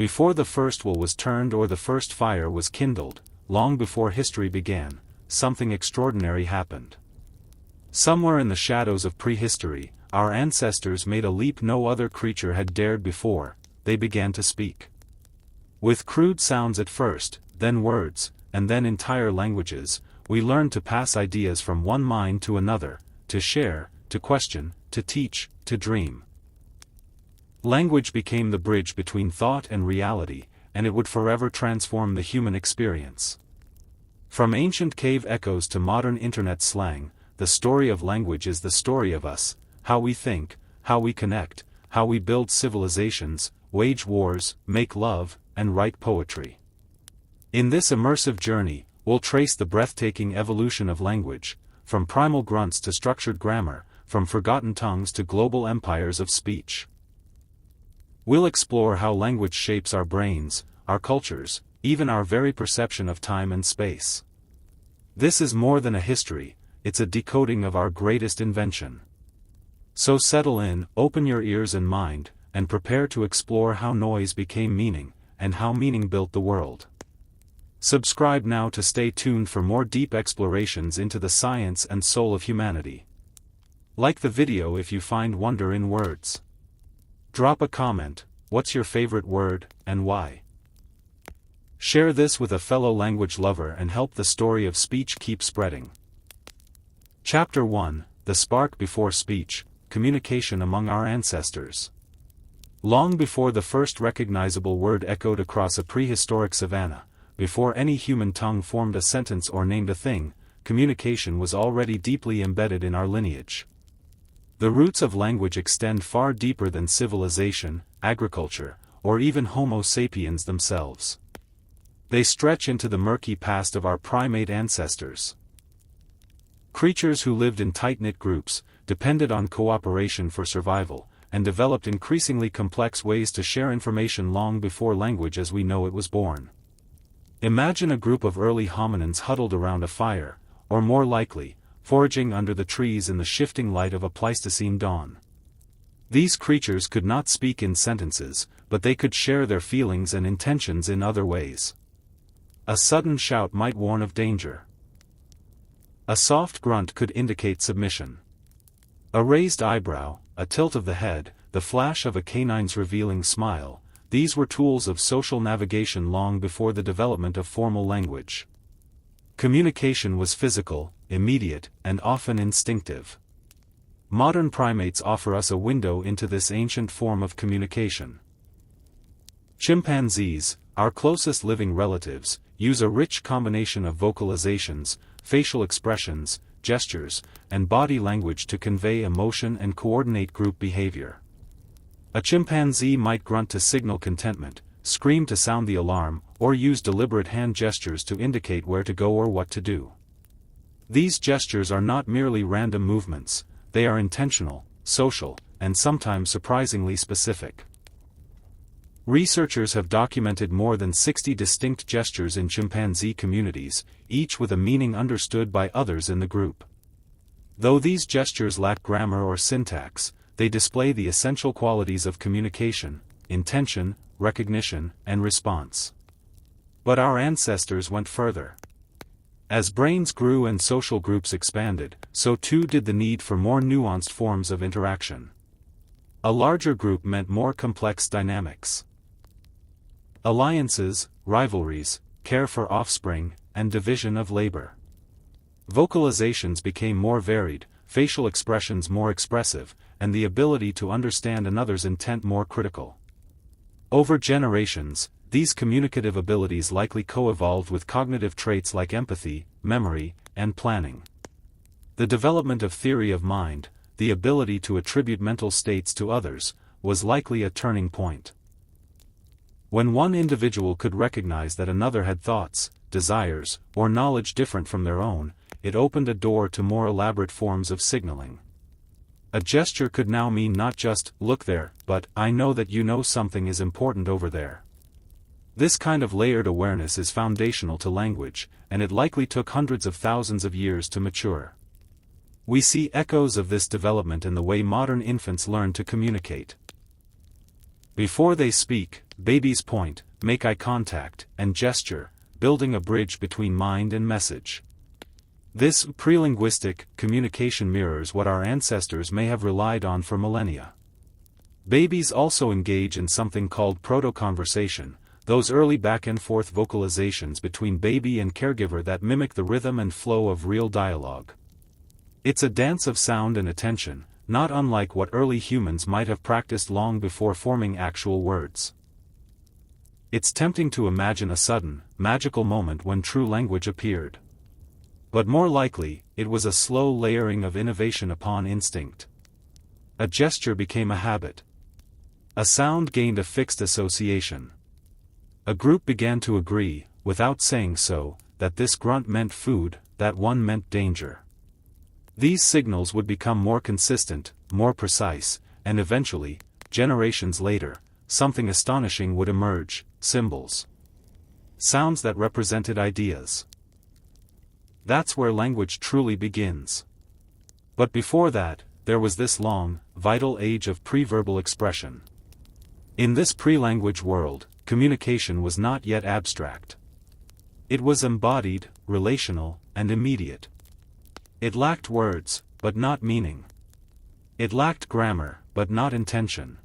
Before the first wheel was turned or the first fire was kindled, long before history began, something extraordinary happened. Somewhere in the shadows of prehistory, our ancestors made a leap no other creature had dared before. They began to speak. With crude sounds at first, then words, and then entire languages, we learned to pass ideas from one mind to another, to share, to question, to teach, to dream. Language became the bridge between thought and reality, and it would forever transform the human experience. From ancient cave echoes to modern internet slang, the story of language is the story of us, how we think, how we connect, how we build civilizations, wage wars, make love, and write poetry. In this immersive journey, we'll trace the breathtaking evolution of language, from primal grunts to structured grammar, from forgotten tongues to global empires of speech. We'll explore how language shapes our brains, our cultures, even our very perception of time and space. This is more than a history, it's a decoding of our greatest invention. So settle in, open your ears and mind, and prepare to explore how noise became meaning, and how meaning built the world. Subscribe now to stay tuned for more deep explorations into the science and soul of humanity. Like the video if you find wonder in words. Drop a comment, what's your favorite word, and why? Share this with a fellow language lover and help the story of speech keep spreading. Chapter 1, The Spark Before Speech, Communication Among Our Ancestors. Long before the first recognizable word echoed across a prehistoric savanna, before any human tongue formed a sentence or named a thing, communication was already deeply embedded in our lineage. The roots of language extend far deeper than civilization, agriculture, or even Homo sapiens themselves. They stretch into the murky past of our primate ancestors. Creatures who lived in tight-knit groups, depended on cooperation for survival, and developed increasingly complex ways to share information long before language as we know it was born. Imagine a group of early hominins huddled around a fire, or more likely, foraging under the trees in the shifting light of a Pleistocene dawn. These creatures could not speak in sentences, but they could share their feelings and intentions in other ways. A sudden shout might warn of danger. A soft grunt could indicate submission. A raised eyebrow, a tilt of the head, the flash of a canine's revealing smile, these were tools of social navigation long before the development of formal language. Communication was physical, immediate, and often instinctive. Modern primates offer us a window into this ancient form of communication. Chimpanzees, our closest living relatives, use a rich combination of vocalizations, facial expressions, gestures, and body language to convey emotion and coordinate group behavior. A chimpanzee might grunt to signal contentment, scream to sound the alarm, or use deliberate hand gestures to indicate where to go or what to do. These gestures are not merely random movements, they are intentional, social, and sometimes surprisingly specific. Researchers have documented more than 60 distinct gestures in chimpanzee communities, each with a meaning understood by others in the group. Though these gestures lack grammar or syntax, they display the essential qualities of communication: intention, recognition, and response. But our ancestors went further. As brains grew and social groups expanded, so too did the need for more nuanced forms of interaction. A larger group meant more complex dynamics. Alliances, rivalries, care for offspring, and division of labor. Vocalizations became more varied, facial expressions more expressive, and the ability to understand another's intent more critical. Over generations, these communicative abilities likely co-evolved with cognitive traits like empathy, memory, and planning. The development of theory of mind, the ability to attribute mental states to others, was likely a turning point. When one individual could recognize that another had thoughts, desires, or knowledge different from their own, it opened a door to more elaborate forms of signaling. A gesture could now mean not just, "look there," but, "I know that you know something is important over there." This kind of layered awareness is foundational to language, and it likely took hundreds of thousands of years to mature. We see echoes of this development in the way modern infants learn to communicate. Before they speak, babies point, make eye contact, and gesture, building a bridge between mind and message. This pre-linguistic communication mirrors what our ancestors may have relied on for millennia. Babies also engage in something called proto-conversation, those early back-and-forth vocalizations between baby and caregiver that mimic the rhythm and flow of real dialogue. It's a dance of sound and attention, not unlike what early humans might have practiced long before forming actual words. It's tempting to imagine a sudden, magical moment when true language appeared. But more likely, it was a slow layering of innovation upon instinct. A gesture became a habit. A sound gained a fixed association. A group began to agree, without saying so, that this grunt meant food, that one meant danger. These signals would become more consistent, more precise, and eventually, generations later, something astonishing would emerge: symbols. Sounds that represented ideas. That's where language truly begins. But before that, there was this long, vital age of pre-verbal expression. In this pre-language world, communication was not yet abstract. It was embodied, relational, and immediate. It lacked words, but not meaning. It lacked grammar, but not intention.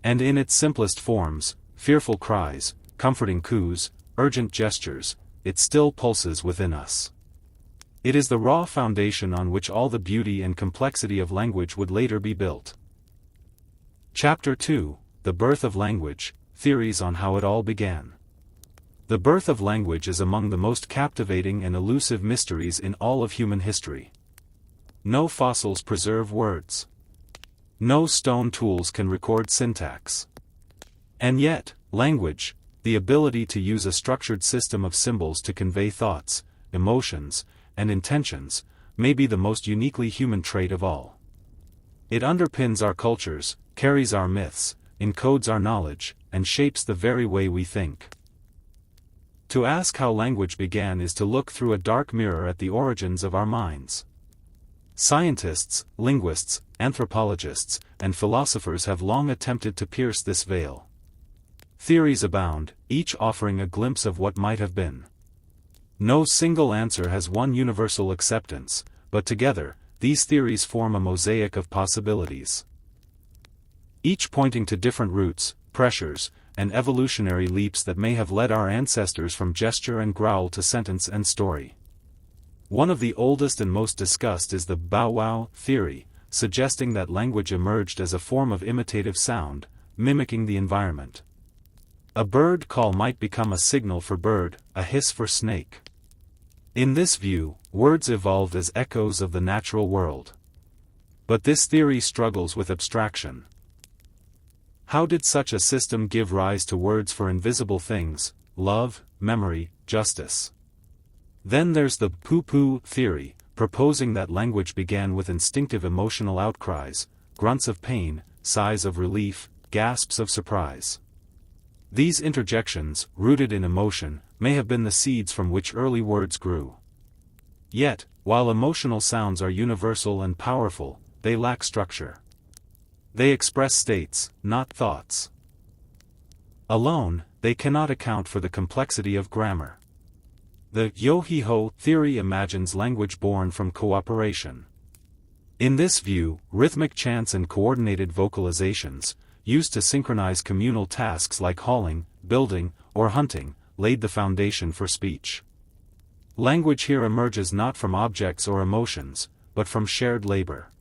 And in its simplest forms, fearful cries, comforting coos, urgent gestures, it still pulses within us. It is the raw foundation on which all the beauty and complexity of language would later be built. Chapter 2: The Birth of Language, Theories on How It All Began. The birth of language is among the most captivating and elusive mysteries in all of human history. No fossils preserve words. No stone tools can record syntax. And yet, language, the ability to use a structured system of symbols to convey thoughts, emotions, and intentions, may be the most uniquely human trait of all. It underpins our cultures, carries our myths, encodes our knowledge, and shapes the very way we think. To ask how language began is to look through a dark mirror at the origins of our minds. Scientists, linguists, anthropologists, and philosophers have long attempted to pierce this veil. Theories abound, each offering a glimpse of what might have been. No single answer has won universal acceptance, but together, these theories form a mosaic of possibilities. Each pointing to different roots, pressures, and evolutionary leaps that may have led our ancestors from gesture and growl to sentence and story. One of the oldest and most discussed is the bow wow theory, suggesting that language emerged as a form of imitative sound, mimicking the environment. A bird call might become a signal for bird, a hiss for snake. In this view, words evolved as echoes of the natural world. But this theory struggles with abstraction. How did such a system give rise to words for invisible things, love, memory, justice? Then there's the poo-poo theory, proposing that language began with instinctive emotional outcries, grunts of pain, sighs of relief, gasps of surprise. These interjections, rooted in emotion, may have been the seeds from which early words grew. Yet, while emotional sounds are universal and powerful, they lack structure. They express states, not thoughts. Alone, they cannot account for the complexity of grammar. The yo-he-ho theory imagines language born from cooperation. In this view, rhythmic chants and coordinated vocalizations, used to synchronize communal tasks like hauling, building, or hunting, laid the foundation for speech. Language here emerges not from objects or emotions, but from shared labor.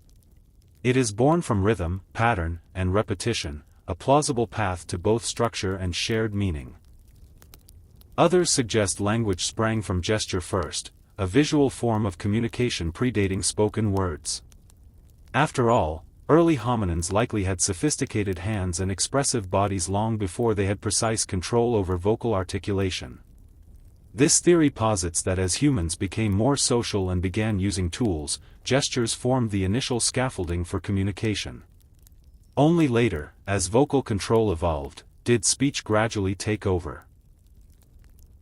It is born from rhythm, pattern, and repetition, a plausible path to both structure and shared meaning. Others suggest language sprang from gesture first, a visual form of communication predating spoken words. After all, early hominins likely had sophisticated hands and expressive bodies long before they had precise control over vocal articulation. This theory posits that as humans became more social and began using tools, gestures formed the initial scaffolding for communication. Only later, as vocal control evolved, did speech gradually take over.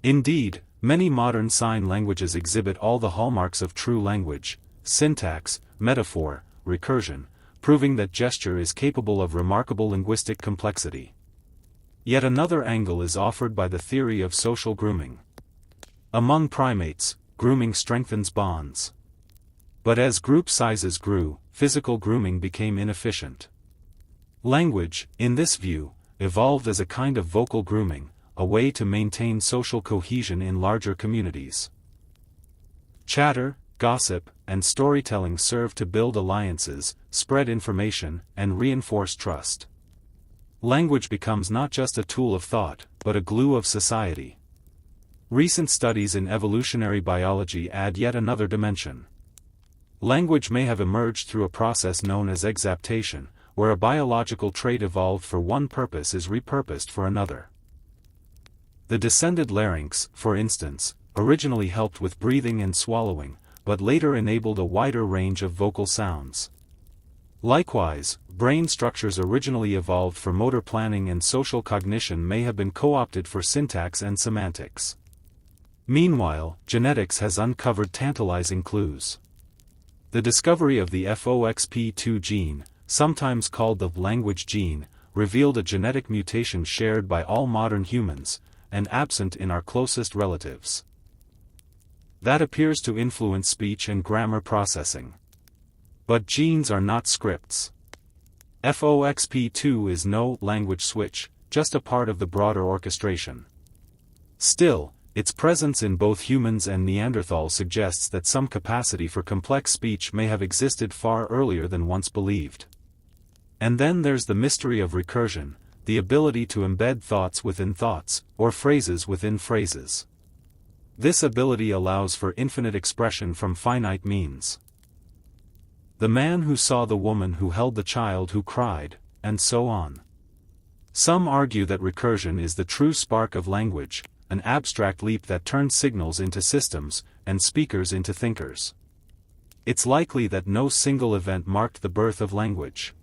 Indeed, many modern sign languages exhibit all the hallmarks of true language: syntax, metaphor, recursion, proving that gesture is capable of remarkable linguistic complexity. Yet another angle is offered by the theory of social grooming. Among primates, grooming strengthens bonds. But as group sizes grew, physical grooming became inefficient. Language, in this view, evolved as a kind of vocal grooming, a way to maintain social cohesion in larger communities. Chatter, gossip, and storytelling serve to build alliances, spread information, and reinforce trust. Language becomes not just a tool of thought, but a glue of society. Recent studies in evolutionary biology add yet another dimension. Language may have emerged through a process known as exaptation, where a biological trait evolved for one purpose is repurposed for another. The descended larynx, for instance, originally helped with breathing and swallowing, but later enabled a wider range of vocal sounds. Likewise, brain structures originally evolved for motor planning and social cognition may have been co-opted for syntax and semantics. Meanwhile, genetics has uncovered tantalizing clues. The discovery of the FOXP2 gene, sometimes called the language gene, revealed a genetic mutation shared by all modern humans, and absent in our closest relatives. That appears to influence speech and grammar processing. But genes are not scripts. FOXP2 is no language switch, just a part of the broader orchestration. Still, its presence in both humans and Neanderthals suggests that some capacity for complex speech may have existed far earlier than once believed. And then there's the mystery of recursion, the ability to embed thoughts within thoughts, or phrases within phrases. This ability allows for infinite expression from finite means. The man who saw the woman who held the child who cried, and so on. Some argue that recursion is the true spark of language, an abstract leap that turns signals into systems, and speakers into thinkers. It's likely that no single event marked the birth of language.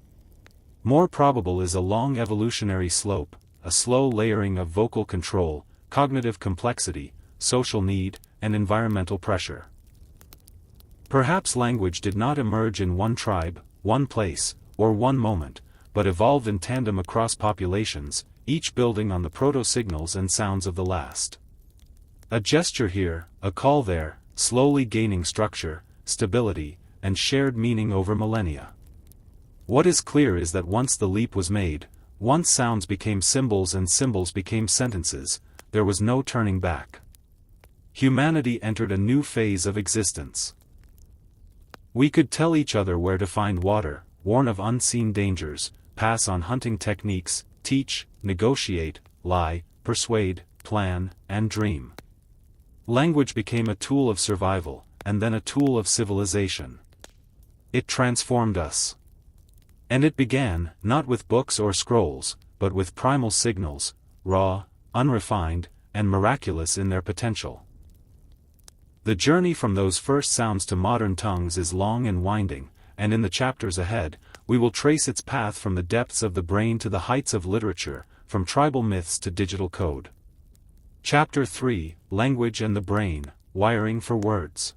More probable is a long evolutionary slope, a slow layering of vocal control, cognitive complexity, social need, and environmental pressure. Perhaps language did not emerge in one tribe, one place, or one moment, but evolved in tandem across populations, each building on the proto-signals and sounds of the last. A gesture here, a call there, slowly gaining structure, stability, and shared meaning over millennia. What is clear is that once the leap was made, once sounds became symbols and symbols became sentences, there was no turning back. Humanity entered a new phase of existence. We could tell each other where to find water, warn of unseen dangers, pass on hunting techniques, teach, negotiate, lie, persuade, plan, and dream. Language became a tool of survival, and then a tool of civilization. It transformed us. And it began, not with books or scrolls, but with primal signals, raw, unrefined, and miraculous in their potential. The journey from those first sounds to modern tongues is long and winding, and in the chapters ahead, we will trace its path from the depths of the brain to the heights of literature, from tribal myths to digital code. Chapter 3, Language and the Brain, Wiring for Words.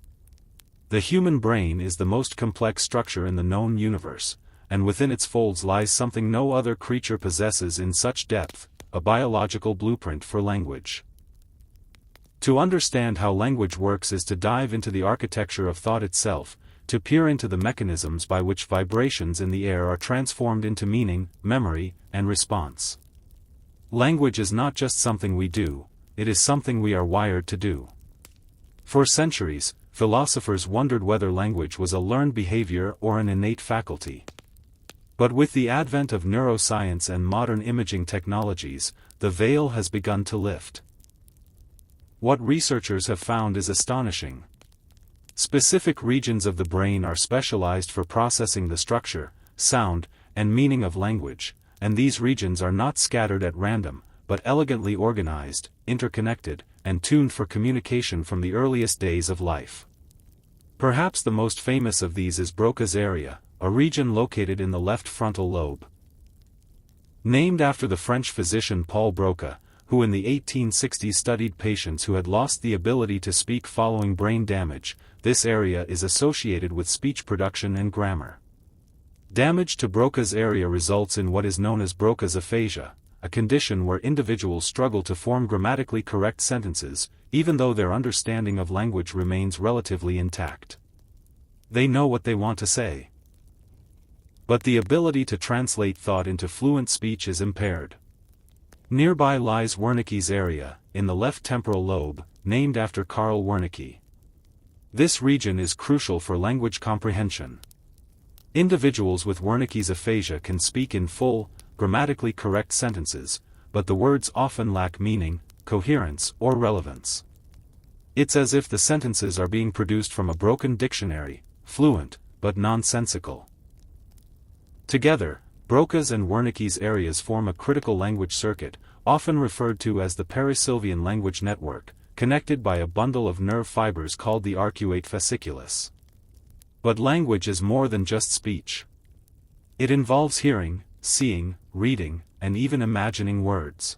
The human brain is the most complex structure in the known universe, and within its folds lies something no other creature possesses in such depth, a biological blueprint for language. To understand how language works is to dive into the architecture of thought itself, to peer into the mechanisms by which vibrations in the air are transformed into meaning, memory, and response. Language is not just something we do, it is something we are wired to do. For centuries, philosophers wondered whether language was a learned behavior or an innate faculty. But with the advent of neuroscience and modern imaging technologies, the veil has begun to lift. What researchers have found is astonishing. Specific regions of the brain are specialized for processing the structure, sound, and meaning of language, and these regions are not scattered at random, but elegantly organized, interconnected, and tuned for communication from the earliest days of life. Perhaps the most famous of these is Broca's area, a region located in the left frontal lobe. Named after the French physician Paul Broca, who in the 1860s studied patients who had lost the ability to speak following brain damage, this area is associated with speech production and grammar. Damage to Broca's area results in what is known as Broca's aphasia, a condition where individuals struggle to form grammatically correct sentences, even though their understanding of language remains relatively intact. They know what they want to say, but the ability to translate thought into fluent speech is impaired. Nearby lies Wernicke's area, in the left temporal lobe, named after Karl Wernicke. This region is crucial for language comprehension. Individuals with Wernicke's aphasia can speak in full, grammatically correct sentences, but the words often lack meaning, coherence, or relevance. It's as if the sentences are being produced from a broken dictionary, fluent, but nonsensical. Together, Broca's and Wernicke's areas form a critical language circuit, often referred to as the perisylvian language network, connected by a bundle of nerve fibers called the arcuate fasciculus. But language is more than just speech. It involves hearing, seeing, reading, and even imagining words.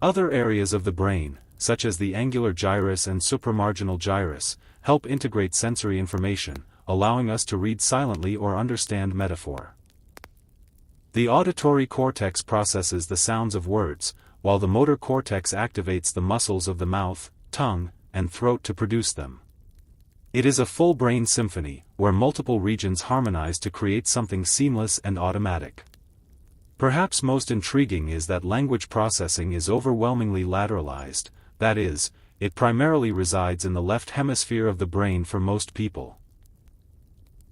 Other areas of the brain, such as the angular gyrus and supramarginal gyrus, help integrate sensory information, allowing us to read silently or understand metaphor. The auditory cortex processes the sounds of words, while the motor cortex activates the muscles of the mouth, tongue, and throat to produce them. It is a full brain symphony, where multiple regions harmonize to create something seamless and automatic. Perhaps most intriguing is that language processing is overwhelmingly lateralized, that is, it primarily resides in the left hemisphere of the brain for most people.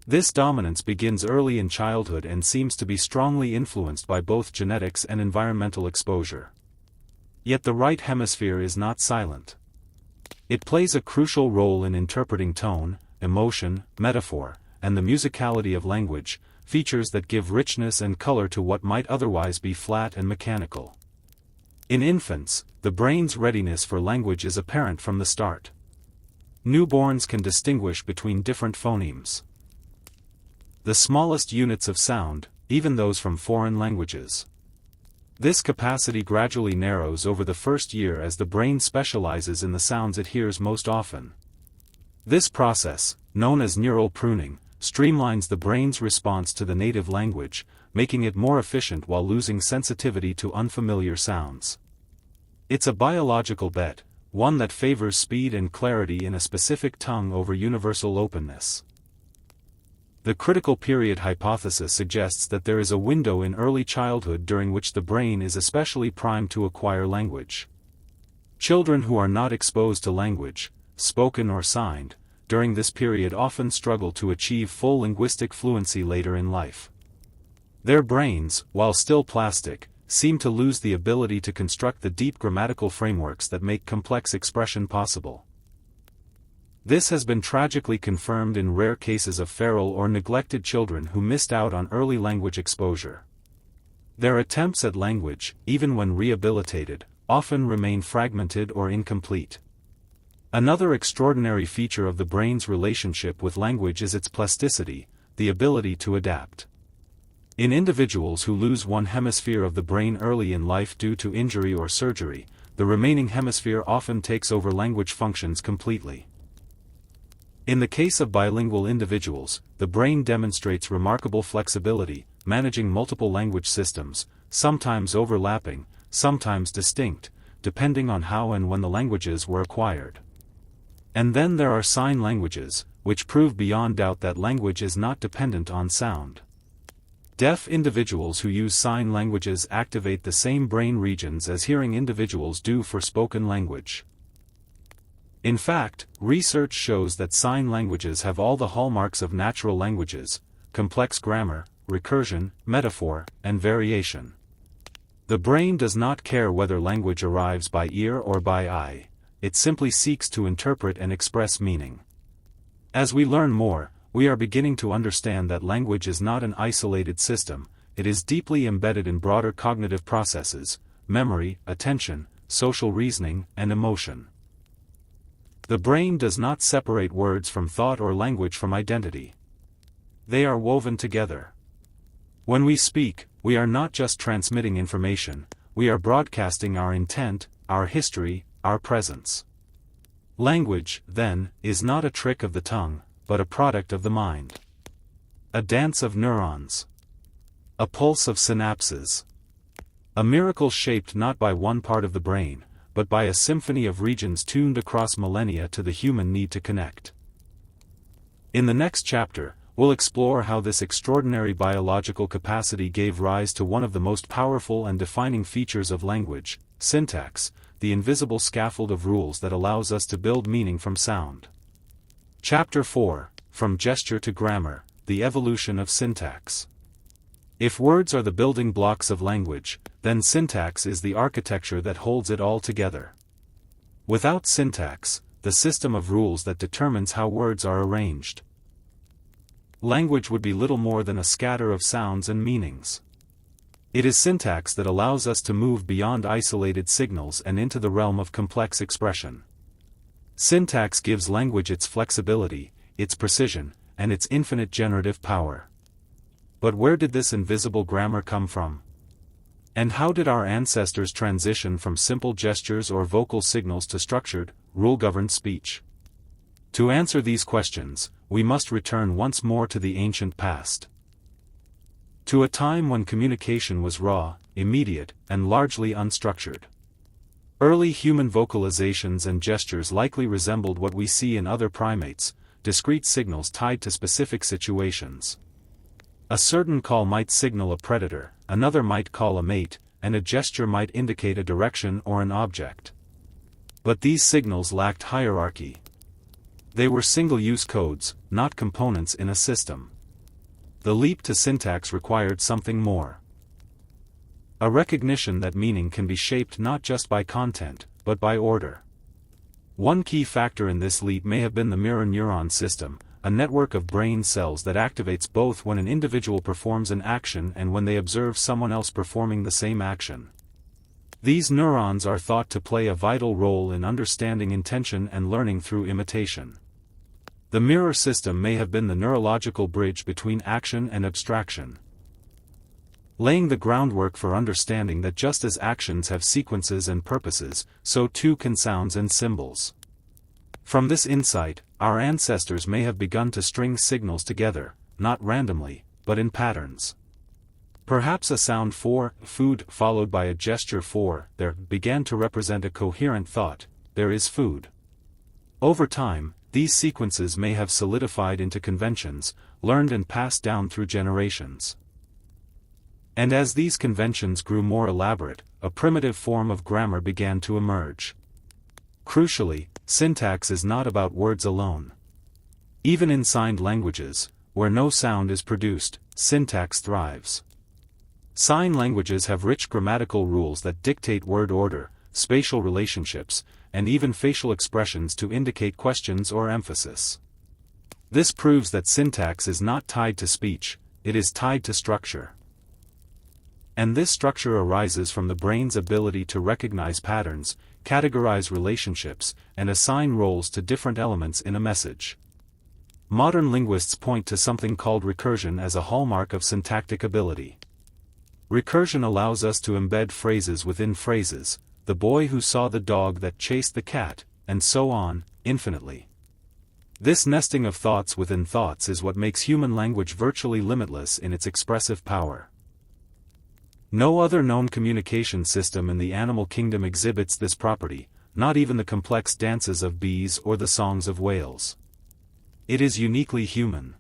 This dominance begins early in childhood and seems to be strongly influenced by both genetics and environmental exposure. Yet the right hemisphere is not silent. It plays a crucial role in interpreting tone, emotion, metaphor, and the musicality of language, features that give richness and color to what might otherwise be flat and mechanical. In infants, the brain's readiness for language is apparent from the start. Newborns can distinguish between different phonemes, the smallest units of sound, even those from foreign languages. This capacity gradually narrows over the first year as the brain specializes in the sounds it hears most often. This process, known as neural pruning, streamlines the brain's response to the native language, making it more efficient while losing sensitivity to unfamiliar sounds. It's a biological bet, one that favors speed and clarity in a specific tongue over universal openness. The critical period hypothesis suggests that there is a window in early childhood during which the brain is especially primed to acquire language. Children who are not exposed to language, spoken or signed, during this period often struggle to achieve full linguistic fluency later in life. Their brains, while still plastic, seem to lose the ability to construct the deep grammatical frameworks that make complex expression possible. This has been tragically confirmed in rare cases of feral or neglected children who missed out on early language exposure. Their attempts at language, even when rehabilitated, often remain fragmented or incomplete. Another extraordinary feature of the brain's relationship with language is its plasticity, the ability to adapt. In individuals who lose one hemisphere of the brain early in life due to injury or surgery, the remaining hemisphere often takes over language functions completely. In the case of bilingual individuals, the brain demonstrates remarkable flexibility, managing multiple language systems, sometimes overlapping, sometimes distinct, depending on how and when the languages were acquired. And then there are sign languages, which prove beyond doubt that language is not dependent on sound. Deaf individuals who use sign languages activate the same brain regions as hearing individuals do for spoken language. In fact, research shows that sign languages have all the hallmarks of natural languages: complex grammar, recursion, metaphor, and variation. The brain does not care whether language arrives by ear or by eye, it simply seeks to interpret and express meaning. As we learn more, we are beginning to understand that language is not an isolated system, it is deeply embedded in broader cognitive processes: memory, attention, social reasoning, and emotion. The brain does not separate words from thought or language from identity. They are woven together. When we speak, we are not just transmitting information, we are broadcasting our intent, our history, our presence. Language, then, is not a trick of the tongue, but a product of the mind. A dance of neurons. A pulse of synapses. A miracle shaped not by one part of the brain, but by a symphony of regions tuned across millennia to the human need to connect. In the next chapter, we'll explore how this extraordinary biological capacity gave rise to one of the most powerful and defining features of language, syntax, the invisible scaffold of rules that allows us to build meaning from sound. Chapter 4, From Gesture to Grammar, the Evolution of Syntax. If words are the building blocks of language, then syntax is the architecture that holds it all together. Without syntax, the system of rules that determines how words are arranged, language would be little more than a scatter of sounds and meanings. It is syntax that allows us to move beyond isolated signals and into the realm of complex expression. Syntax gives language its flexibility, its precision, and its infinite generative power. But where did this invisible grammar come from? And how did our ancestors transition from simple gestures or vocal signals to structured, rule-governed speech? To answer these questions, we must return once more to the ancient past. To a time when communication was raw, immediate, and largely unstructured. Early human vocalizations and gestures likely resembled what we see in other primates, discrete signals tied to specific situations. A certain call might signal a predator, another might call a mate, and a gesture might indicate a direction or an object. But these signals lacked hierarchy. They were single-use codes, not components in a system. The leap to syntax required something more. A recognition that meaning can be shaped not just by content, but by order. One key factor in this leap may have been the mirror neuron system, a network of brain cells that activates both when an individual performs an action and when they observe someone else performing the same action. These neurons are thought to play a vital role in understanding intention and learning through imitation. The mirror system may have been the neurological bridge between action and abstraction, laying the groundwork for understanding that just as actions have sequences and purposes, so too can sounds and symbols. From this insight, our ancestors may have begun to string signals together, not randomly, but in patterns. Perhaps a sound for food followed by a gesture for there began to represent a coherent thought, there is food. Over time, these sequences may have solidified into conventions, learned and passed down through generations. And as these conventions grew more elaborate, a primitive form of grammar began to emerge. Crucially, syntax is not about words alone. Even in signed languages, where no sound is produced, syntax thrives. Sign languages have rich grammatical rules that dictate word order, spatial relationships, and even facial expressions to indicate questions or emphasis. This proves that syntax is not tied to speech, it is tied to structure. And this structure arises from the brain's ability to recognize patterns, categorize relationships, and assign roles to different elements in a message. Modern linguists point to something called recursion as a hallmark of syntactic ability. Recursion allows us to embed phrases within phrases, the boy who saw the dog that chased the cat, and so on, infinitely. This nesting of thoughts within thoughts is what makes human language virtually limitless in its expressive power. No other known communication system in the animal kingdom exhibits this property, not even the complex dances of bees or the songs of whales. It is uniquely human.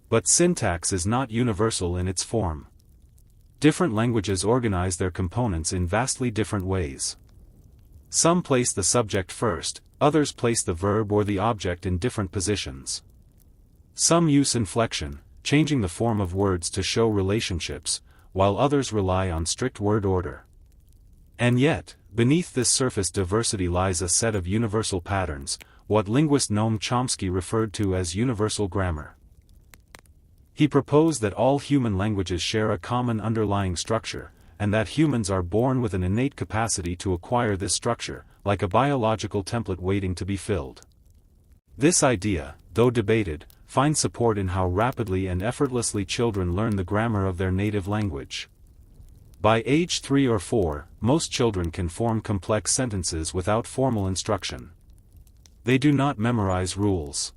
But syntax is not universal in its form. Different languages organize their components in vastly different ways. Some place the subject first, others place the verb or the object in different positions. Some use inflection, changing the form of words to show relationships, while others rely on strict word order. And yet, beneath this surface diversity lies a set of universal patterns, what linguist Noam Chomsky referred to as universal grammar. He proposed that all human languages share a common underlying structure, and that humans are born with an innate capacity to acquire this structure, like a biological template waiting to be filled. This idea, though debated, finds support in how rapidly and effortlessly children learn the grammar of their native language. By age 3 or 4, most children can form complex sentences without formal instruction. They do not memorize rules.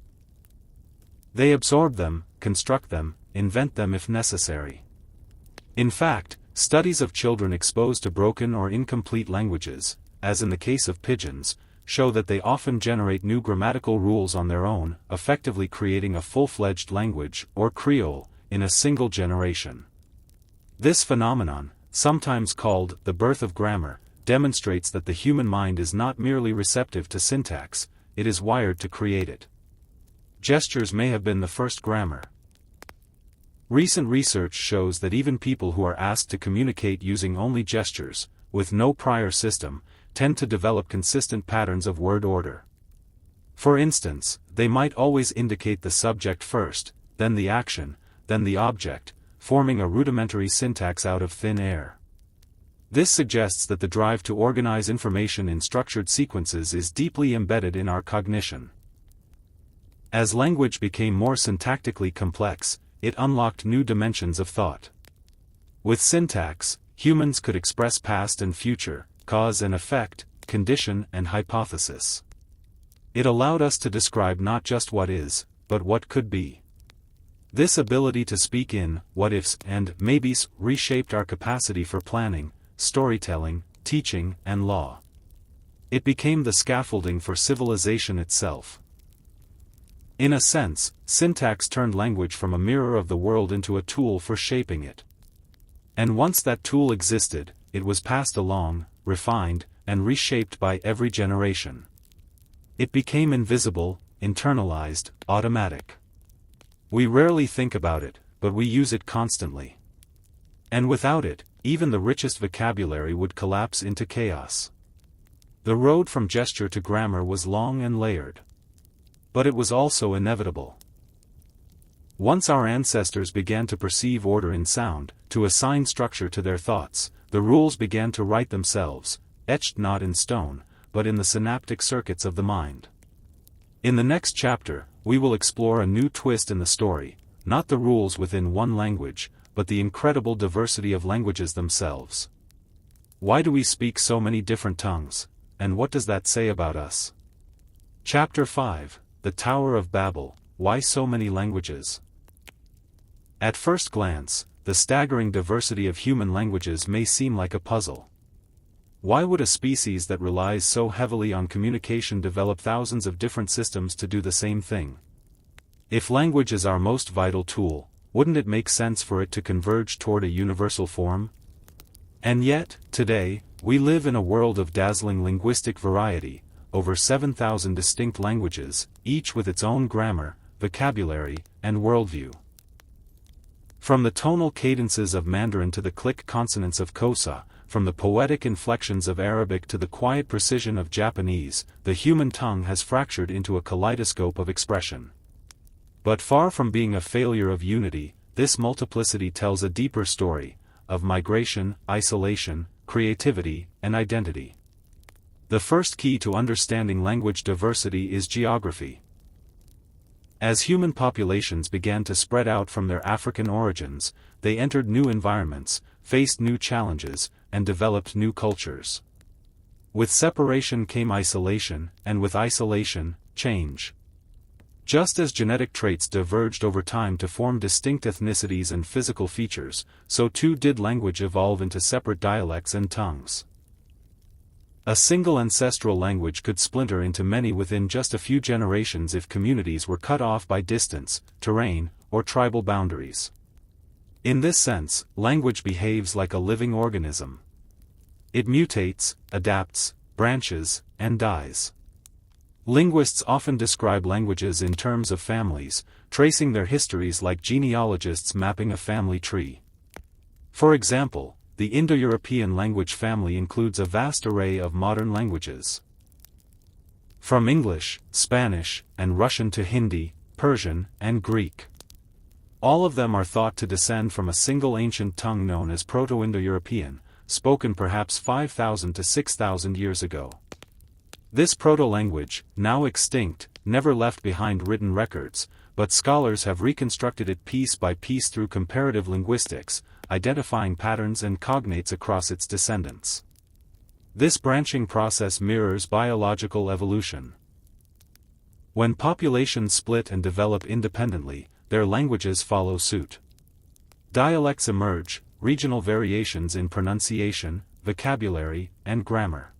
They absorb them, construct them, invent them if necessary. In fact, Studies of children exposed to broken or incomplete languages, as in the case of pigeons, show that they often generate new grammatical rules on their own, effectively creating a full-fledged language, or Creole, in a single generation. This phenomenon, sometimes called the birth of grammar, demonstrates that the human mind is not merely receptive to syntax, it is wired to create it. Gestures may have been the first grammar. Recent research shows that even people who are asked to communicate using only gestures, with no prior system, tend to develop consistent patterns of word order. For instance, they might always indicate the subject first, then the action, then the object, forming a rudimentary syntax out of thin air. This suggests that the drive to organize information in structured sequences is deeply embedded in our cognition. As language became more syntactically complex, it unlocked new dimensions of thought. With syntax, humans could express past and future, cause and effect, condition and hypothesis. It allowed us to describe not just what is, but what could be. This ability to speak in what-ifs and maybes reshaped our capacity for planning, storytelling, teaching, and law. It became the scaffolding for civilization itself. In a sense, syntax turned language from a mirror of the world into a tool for shaping it. And once that tool existed, it was passed along, refined, and reshaped by every generation. It became invisible, internalized, automatic. We rarely think about it, but we use it constantly. And without it, even the richest vocabulary would collapse into chaos. The road from gesture to grammar was long and layered. But it was also inevitable. Once our ancestors began to perceive order in sound, to assign structure to their thoughts, the rules began to write themselves, etched not in stone, but in the synaptic circuits of the mind. In the next chapter, we will explore a new twist in the story, not the rules within one language, but the incredible diversity of languages themselves. Why do we speak so many different tongues, and what does that say about us? Chapter 5. The Tower of Babel, Why So Many Languages? At first glance, the staggering diversity of human languages may seem like a puzzle. Why would a species that relies so heavily on communication develop thousands of different systems to do the same thing? If language is our most vital tool, wouldn't it make sense for it to converge toward a universal form? And yet, today, we live in a world of dazzling linguistic variety, over 7,000 distinct languages, each with its own grammar, vocabulary, and worldview. From the tonal cadences of Mandarin to the click consonants of Xhosa, from the poetic inflections of Arabic to the quiet precision of Japanese, the human tongue has fractured into a kaleidoscope of expression. But far from being a failure of unity, this multiplicity tells a deeper story, of migration, isolation, creativity, and identity. The first key to understanding language diversity is geography. As human populations began to spread out from their African origins, they entered new environments, faced new challenges, and developed new cultures. With separation came isolation, and with isolation, change. Just as genetic traits diverged over time to form distinct ethnicities and physical features, so too did language evolve into separate dialects and tongues. A single ancestral language could splinter into many within just a few generations if communities were cut off by distance, terrain, or tribal boundaries. In this sense, language behaves like a living organism. It mutates, adapts, branches, and dies. Linguists often describe languages in terms of families, tracing their histories like genealogists mapping a family tree. For example, the Indo-European language family includes a vast array of modern languages. From English, Spanish, and Russian to Hindi, Persian, and Greek. All of them are thought to descend from a single ancient tongue known as Proto-Indo-European, spoken perhaps 5,000 to 6,000 years ago. This proto-language, now extinct, never left behind written records, but scholars have reconstructed it piece by piece through comparative linguistics, identifying patterns and cognates across its descendants. This branching process mirrors biological evolution. When populations split and develop independently, their languages follow suit. Dialects emerge, regional variations in pronunciation, vocabulary, and grammar.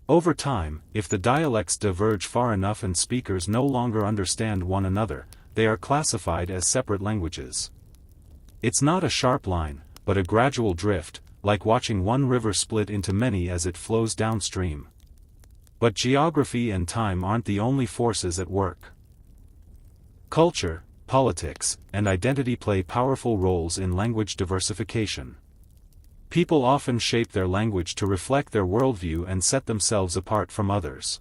Over time, if the dialects diverge far enough and speakers no longer understand one another, they are classified as separate languages. It's not a sharp line, but a gradual drift, like watching one river split into many as it flows downstream. But geography and time aren't the only forces at work. Culture, politics, and identity play powerful roles in language diversification. People often shape their language to reflect their worldview and set themselves apart from others.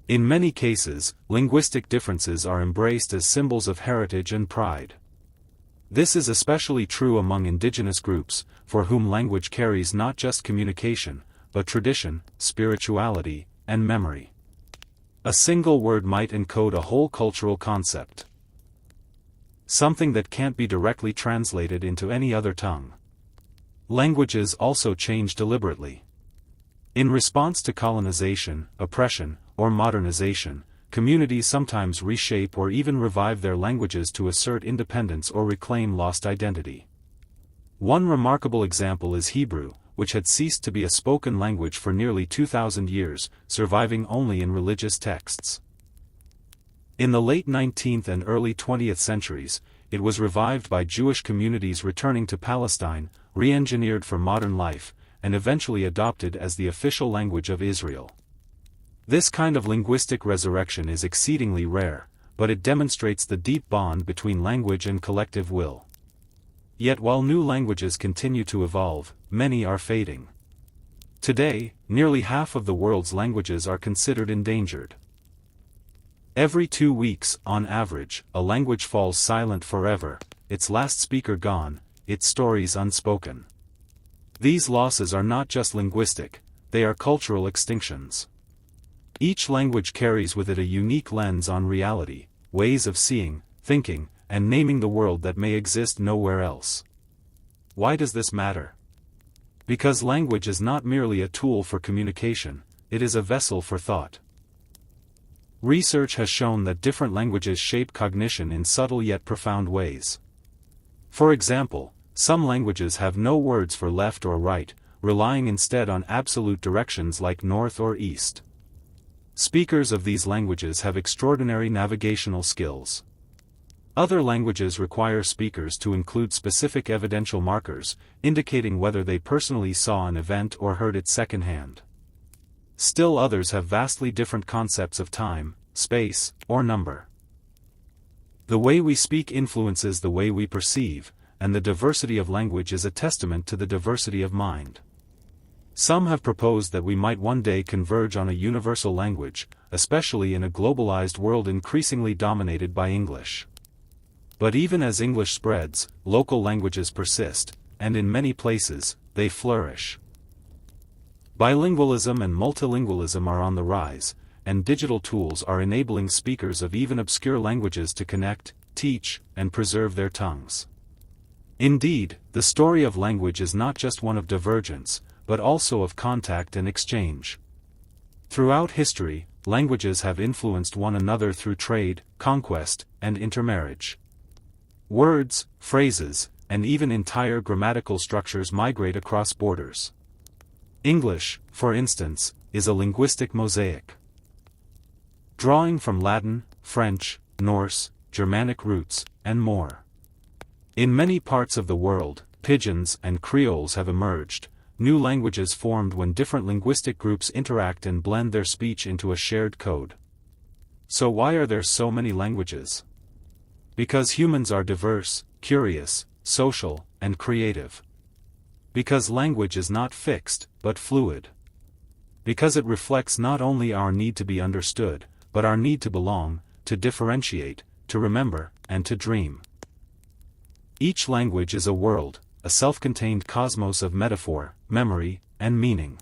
In many cases, linguistic differences are embraced as symbols of heritage and pride. This is especially true among indigenous groups, for whom language carries not just communication, but tradition, spirituality, and memory. A single word might encode a whole cultural concept. Something that can't be directly translated into any other tongue. Languages also change deliberately. In response to colonization, oppression, or modernization, communities sometimes reshape or even revive their languages to assert independence or reclaim lost identity. One remarkable example is Hebrew, which had ceased to be a spoken language for nearly 2,000 years, surviving only in religious texts. In the late 19th and early 20th centuries, it was revived by Jewish communities returning to Palestine, re-engineered for modern life, and eventually adopted as the official language of Israel. This kind of linguistic resurrection is exceedingly rare, but it demonstrates the deep bond between language and collective will. Yet while new languages continue to evolve, many are fading. Today, nearly half of the world's languages are considered endangered. Every 2 weeks, on average, a language falls silent forever, its last speaker gone, its stories unspoken. These losses are not just linguistic, they are cultural extinctions. Each language carries with it a unique lens on reality, ways of seeing, thinking, and naming the world that may exist nowhere else. Why does this matter? Because language is not merely a tool for communication, it is a vessel for thought. Research has shown that different languages shape cognition in subtle yet profound ways. For example, some languages have no words for left or right, relying instead on absolute directions like north or east. Speakers of these languages have extraordinary navigational skills. Other languages require speakers to include specific evidential markers, indicating whether they personally saw an event or heard it secondhand. Still others have vastly different concepts of time, space, or number. The way we speak influences the way we perceive, and the diversity of language is a testament to the diversity of mind. Some have proposed that we might one day converge on a universal language, especially in a globalized world increasingly dominated by English. But even as English spreads, local languages persist, and in many places, they flourish. Bilingualism and multilingualism are on the rise, and digital tools are enabling speakers of even obscure languages to connect, teach, and preserve their tongues. Indeed, the story of language is not just one of divergence, but also of contact and exchange. Throughout history, languages have influenced one another through trade, conquest, and intermarriage. Words, phrases, and even entire grammatical structures migrate across borders. English, for instance, is a linguistic mosaic. Drawing from Latin, French, Norse, Germanic roots, and more. In many parts of the world, pidgins and creoles have emerged, new languages formed when different linguistic groups interact and blend their speech into a shared code. So why are there so many languages? Because humans are diverse, curious, social, and creative. Because language is not fixed, but fluid. Because it reflects not only our need to be understood, but our need to belong, to differentiate, to remember, and to dream. Each language is a world, a self-contained cosmos of metaphor, memory, and meaning.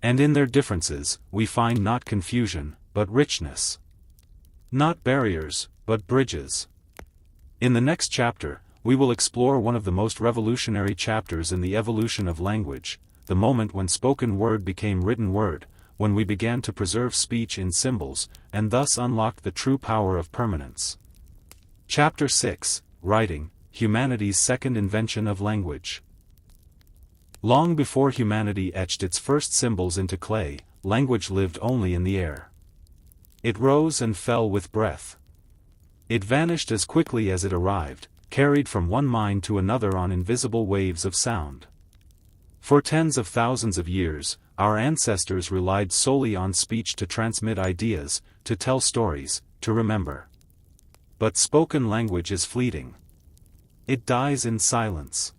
And in their differences, we find not confusion, but richness. Not barriers, but bridges. In the next chapter, we will explore one of the most revolutionary chapters in the evolution of language, the moment when spoken word became written word, when we began to preserve speech in symbols, and thus unlocked the true power of permanence. Chapter 6, Writing, Humanity's Second Invention of Language. Long before humanity etched its first symbols into clay, language lived only in the air. It rose and fell with breath. It vanished as quickly as it arrived, carried from one mind to another on invisible waves of sound. For tens of thousands of years, our ancestors relied solely on speech to transmit ideas, to tell stories, to remember. But spoken language is fleeting. It dies in silence.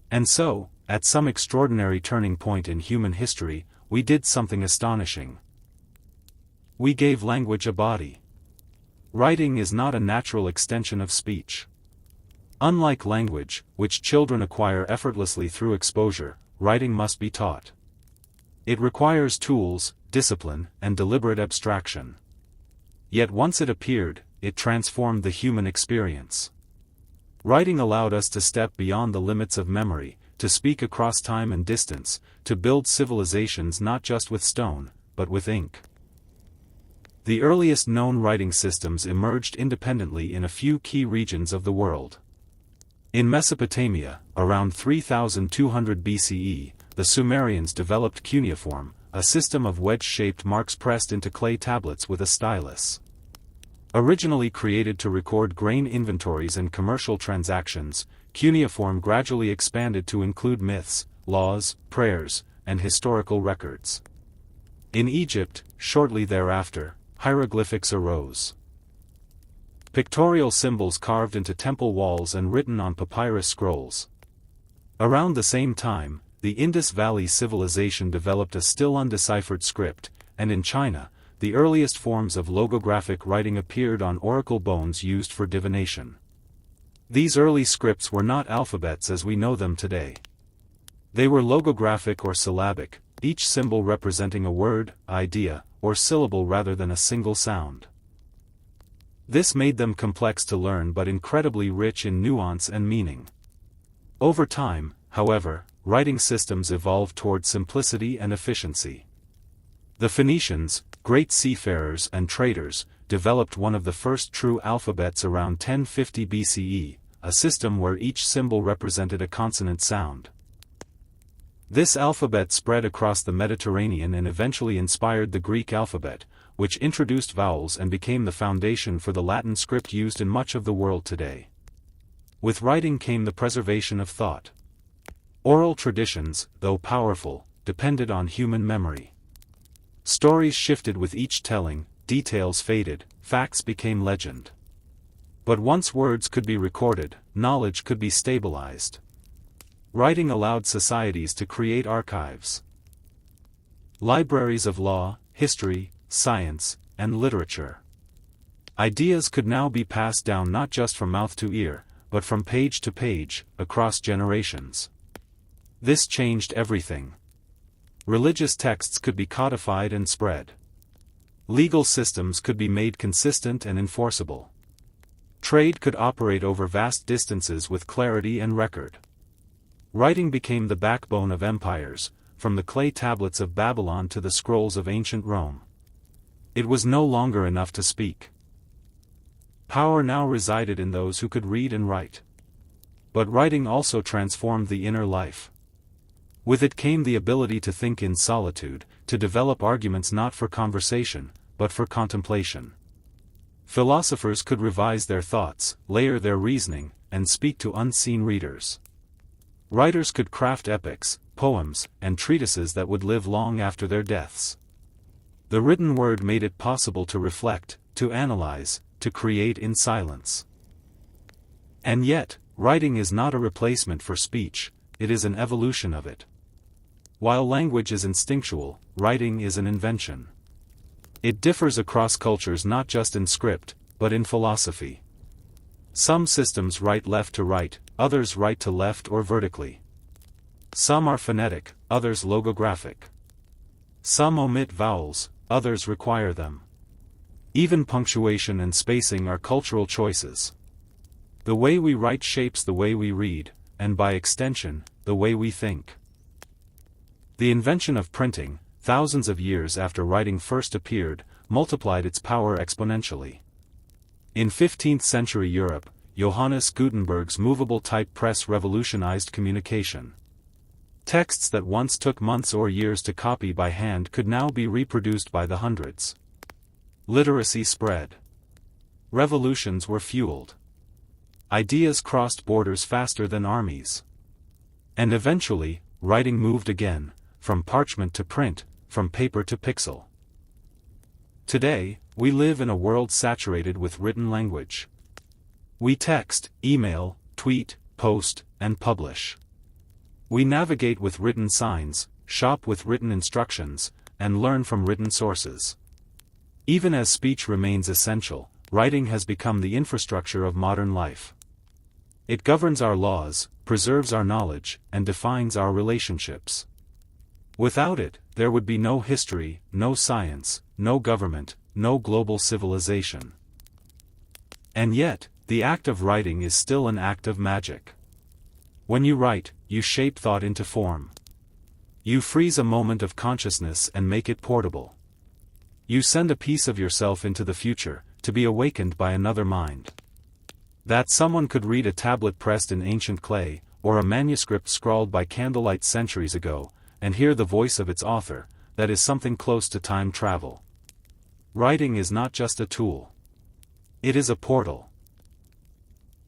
And so, at some extraordinary turning point in human history, we did something astonishing. We gave language a body. Writing is not a natural extension of speech. Unlike language, which children acquire effortlessly through exposure, writing must be taught. It requires tools, discipline, and deliberate abstraction. Yet once it appeared, it transformed the human experience. Writing allowed us to step beyond the limits of memory, to speak across time and distance, to build civilizations not just with stone, but with ink. The earliest known writing systems emerged independently in a few key regions of the world. In Mesopotamia, around 3200 BCE, the Sumerians developed cuneiform, a system of wedge-shaped marks pressed into clay tablets with a stylus. Originally created to record grain inventories and commercial transactions, cuneiform gradually expanded to include myths, laws, prayers, and historical records. In Egypt, shortly thereafter, hieroglyphics arose. Pictorial symbols carved into temple walls and written on papyrus scrolls. Around the same time, the Indus Valley Civilization developed a still undeciphered script, and in China, the earliest forms of logographic writing appeared on oracle bones used for divination. These early scripts were not alphabets as we know them today. They were logographic or syllabic, each symbol representing a word, idea, or syllable rather than a single sound. This made them complex to learn but incredibly rich in nuance and meaning. Over time, however, writing systems evolved toward simplicity and efficiency. The Phoenicians, great seafarers and traders, developed one of the first true alphabets around 1050 BCE, a system where each symbol represented a consonant sound. This alphabet spread across the Mediterranean and eventually inspired the Greek alphabet, which introduced vowels and became the foundation for the Latin script used in much of the world today. With writing came the preservation of thought. Oral traditions, though powerful, depended on human memory. Stories shifted with each telling, details faded, facts became legend. But once words could be recorded, knowledge could be stabilized. Writing allowed societies to create archives. Libraries of law, history, science, and literature. Ideas could now be passed down not just from mouth to ear, but from page to page, across generations. This changed everything. Religious texts could be codified and spread. Legal systems could be made consistent and enforceable. Trade could operate over vast distances with clarity and record. Writing became the backbone of empires, from the clay tablets of Babylon to the scrolls of ancient Rome. It was no longer enough to speak. Power now resided in those who could read and write. But writing also transformed the inner life. With it came the ability to think in solitude, to develop arguments not for conversation, but for contemplation. Philosophers could revise their thoughts, layer their reasoning, and speak to unseen readers. Writers could craft epics, poems, and treatises that would live long after their deaths. The written word made it possible to reflect, to analyze, to create in silence. And yet, writing is not a replacement for speech, it is an evolution of it. While language is instinctual, writing is an invention. It differs across cultures not just in script, but in philosophy. Some systems write left to right, others right to left or vertically. Some are phonetic, others logographic. Some omit vowels, others require them. Even punctuation and spacing are cultural choices. The way we write shapes the way we read, and by extension, the way we think. The invention of printing, thousands of years after writing first appeared, multiplied its power exponentially. In 15th century Europe, Johannes Gutenberg's movable type press revolutionized communication. Texts that once took months or years to copy by hand could now be reproduced by the hundreds. Literacy spread. Revolutions were fueled. Ideas crossed borders faster than armies. And eventually, writing moved again, from parchment to print, from paper to pixel. Today, we live in a world saturated with written language. We text, email, tweet, post, and publish. We navigate with written signs, shop with written instructions, and learn from written sources. Even as speech remains essential, writing has become the infrastructure of modern life. It governs our laws, preserves our knowledge, and defines our relationships. Without it, there would be no history, no science, no government, no global civilization. And yet, the act of writing is still an act of magic. When you write, you shape thought into form. You freeze a moment of consciousness and make it portable. You send a piece of yourself into the future, to be awakened by another mind. That someone could read a tablet pressed in ancient clay, or a manuscript scrawled by candlelight centuries ago, and hear the voice of its author, that is something close to time travel. Writing is not just a tool. It is a portal.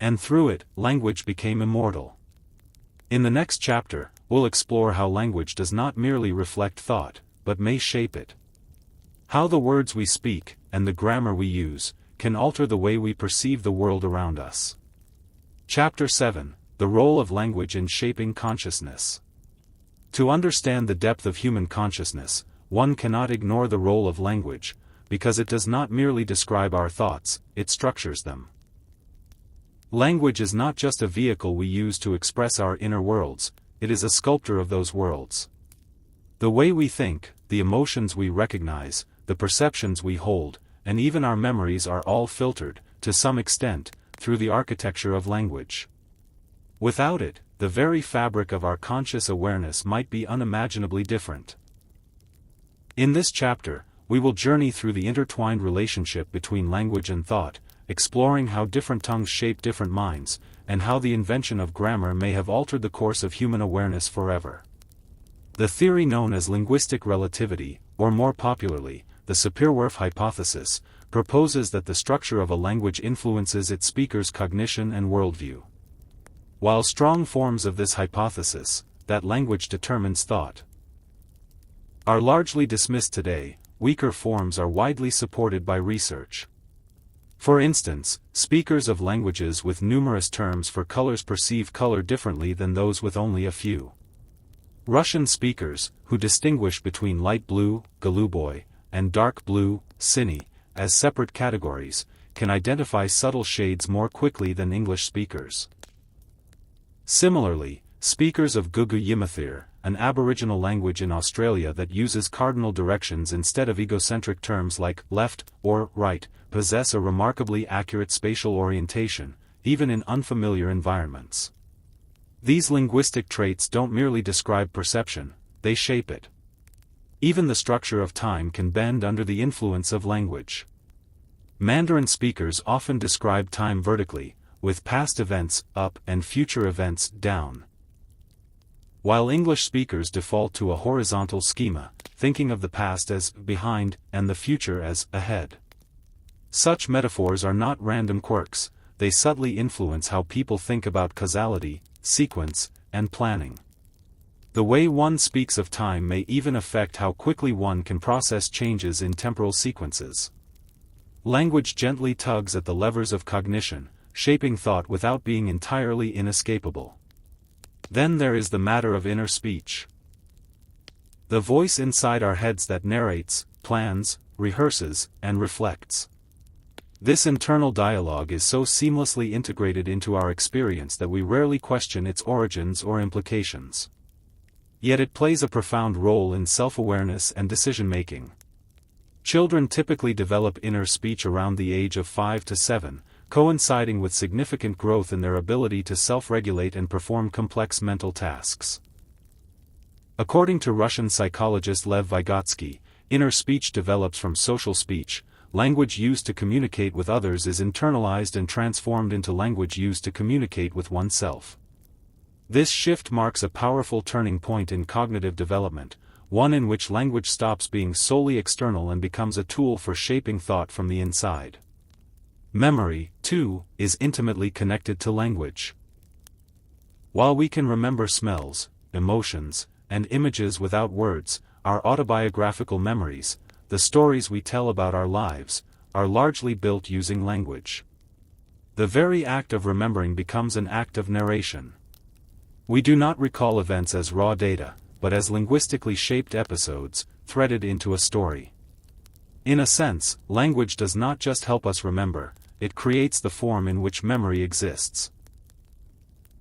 And through it, language became immortal. In the next chapter, we'll explore how language does not merely reflect thought, but may shape it. How the words we speak, and the grammar we use, can alter the way we perceive the world around us. Chapter 7: The Role of Language in Shaping Consciousness. To understand the depth of human consciousness, one cannot ignore the role of language, because it does not merely describe our thoughts, it structures them. Language is not just a vehicle we use to express our inner worlds, it is a sculptor of those worlds. The way we think, the emotions we recognize, the perceptions we hold, and even our memories are all filtered, to some extent, through the architecture of language. Without it, the very fabric of our conscious awareness might be unimaginably different. In this chapter, we will journey through the intertwined relationship between language and thought, exploring how different tongues shape different minds, and how the invention of grammar may have altered the course of human awareness forever. The theory known as linguistic relativity, or more popularly, the Sapir-Whorf hypothesis, proposes that the structure of a language influences its speaker's cognition and worldview. While strong forms of this hypothesis, that language determines thought, are largely dismissed today, weaker forms are widely supported by research. For instance, speakers of languages with numerous terms for colors perceive color differently than those with only a few. Russian speakers, who distinguish between light blue, голубой, and dark blue, синий, as separate categories, can identify subtle shades more quickly than English speakers. Similarly, speakers of Gugu Yimithir, an Aboriginal language in Australia that uses cardinal directions instead of egocentric terms like left or right, possess a remarkably accurate spatial orientation, even in unfamiliar environments. These linguistic traits don't merely describe perception, they shape it. Even the structure of time can bend under the influence of language. Mandarin speakers often describe time vertically, with past events up and future events down. While English speakers default to a horizontal schema, thinking of the past as behind and the future as ahead. Such metaphors are not random quirks, they subtly influence how people think about causality, sequence, and planning. The way one speaks of time may even affect how quickly one can process changes in temporal sequences. Language gently tugs at the levers of cognition, shaping thought without being entirely inescapable. Then there is the matter of inner speech. The voice inside our heads that narrates, plans, rehearses, and reflects. This internal dialogue is so seamlessly integrated into our experience that we rarely question its origins or implications. Yet it plays a profound role in self-awareness and decision-making. Children typically develop inner speech around the age of 5 to 7, coinciding with significant growth in their ability to self-regulate and perform complex mental tasks. According to Russian psychologist Lev Vygotsky, inner speech develops from social speech. Language used to communicate with others is internalized and transformed into language used to communicate with oneself. This shift marks a powerful turning point in cognitive development, one in which language stops being solely external and becomes a tool for shaping thought from the inside. Memory, too, is intimately connected to language. While we can remember smells, emotions, and images without words, our autobiographical memories, the stories we tell about our lives, are largely built using language. The very act of remembering becomes an act of narration. We do not recall events as raw data, but as linguistically shaped episodes, threaded into a story. In a sense, language does not just help us remember, it creates the form in which memory exists.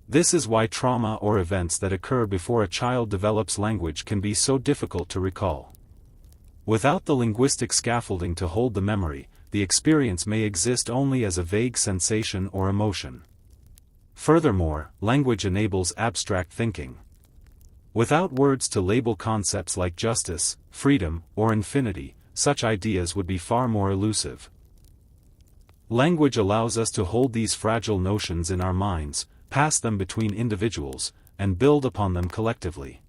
This is why trauma or events that occur before a child develops language can be so difficult to recall. Without the linguistic scaffolding to hold the memory, the experience may exist only as a vague sensation or emotion. Furthermore, language enables abstract thinking. Without words to label concepts like justice, freedom, or infinity, such ideas would be far more elusive. Language allows us to hold these fragile notions in our minds, pass them between individuals, and build upon them collectively.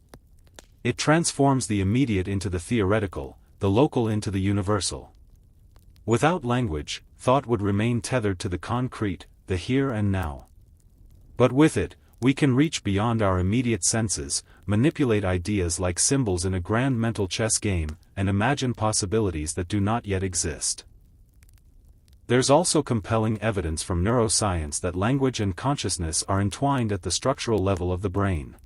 It transforms the immediate into the theoretical, the local into the universal. Without language, thought would remain tethered to the concrete, the here and now. But with it, we can reach beyond our immediate senses, manipulate ideas like symbols in a grand mental chess game, and imagine possibilities that do not yet exist. There's also compelling evidence from neuroscience that language and consciousness are entwined at the structural level of the brain.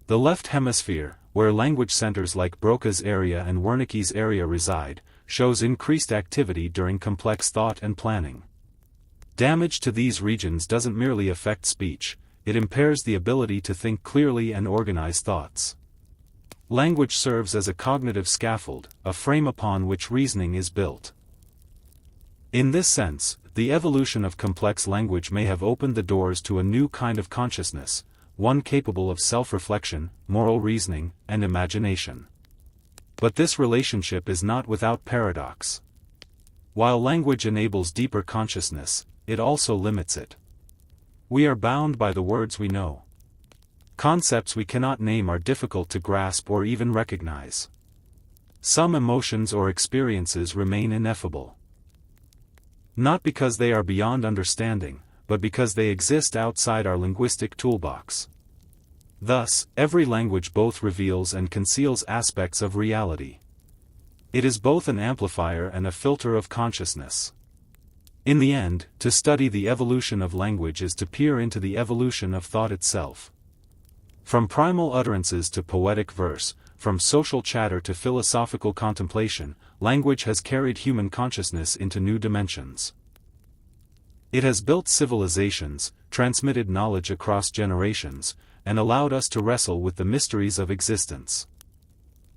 The left hemisphere, where language centers like Broca's area and Wernicke's area reside, shows increased activity during complex thought and planning. Damage to these regions doesn't merely affect speech, it impairs the ability to think clearly and organize thoughts. Language serves as a cognitive scaffold, a frame upon which reasoning is built. In this sense, the evolution of complex language may have opened the doors to a new kind of consciousness, one capable of self-reflection, moral reasoning, and imagination. But this relationship is not without paradox. While language enables deeper consciousness, it also limits it. We are bound by the words we know. Concepts we cannot name are difficult to grasp or even recognize. Some emotions or experiences remain ineffable. Not because they are beyond understanding, but because they exist outside our linguistic toolbox. Thus, every language both reveals and conceals aspects of reality. It is both an amplifier and a filter of consciousness. In the end, to study the evolution of language is to peer into the evolution of thought itself. From primal utterances to poetic verse, from social chatter to philosophical contemplation, language has carried human consciousness into new dimensions. It has built civilizations, transmitted knowledge across generations, and allowed us to wrestle with the mysteries of existence.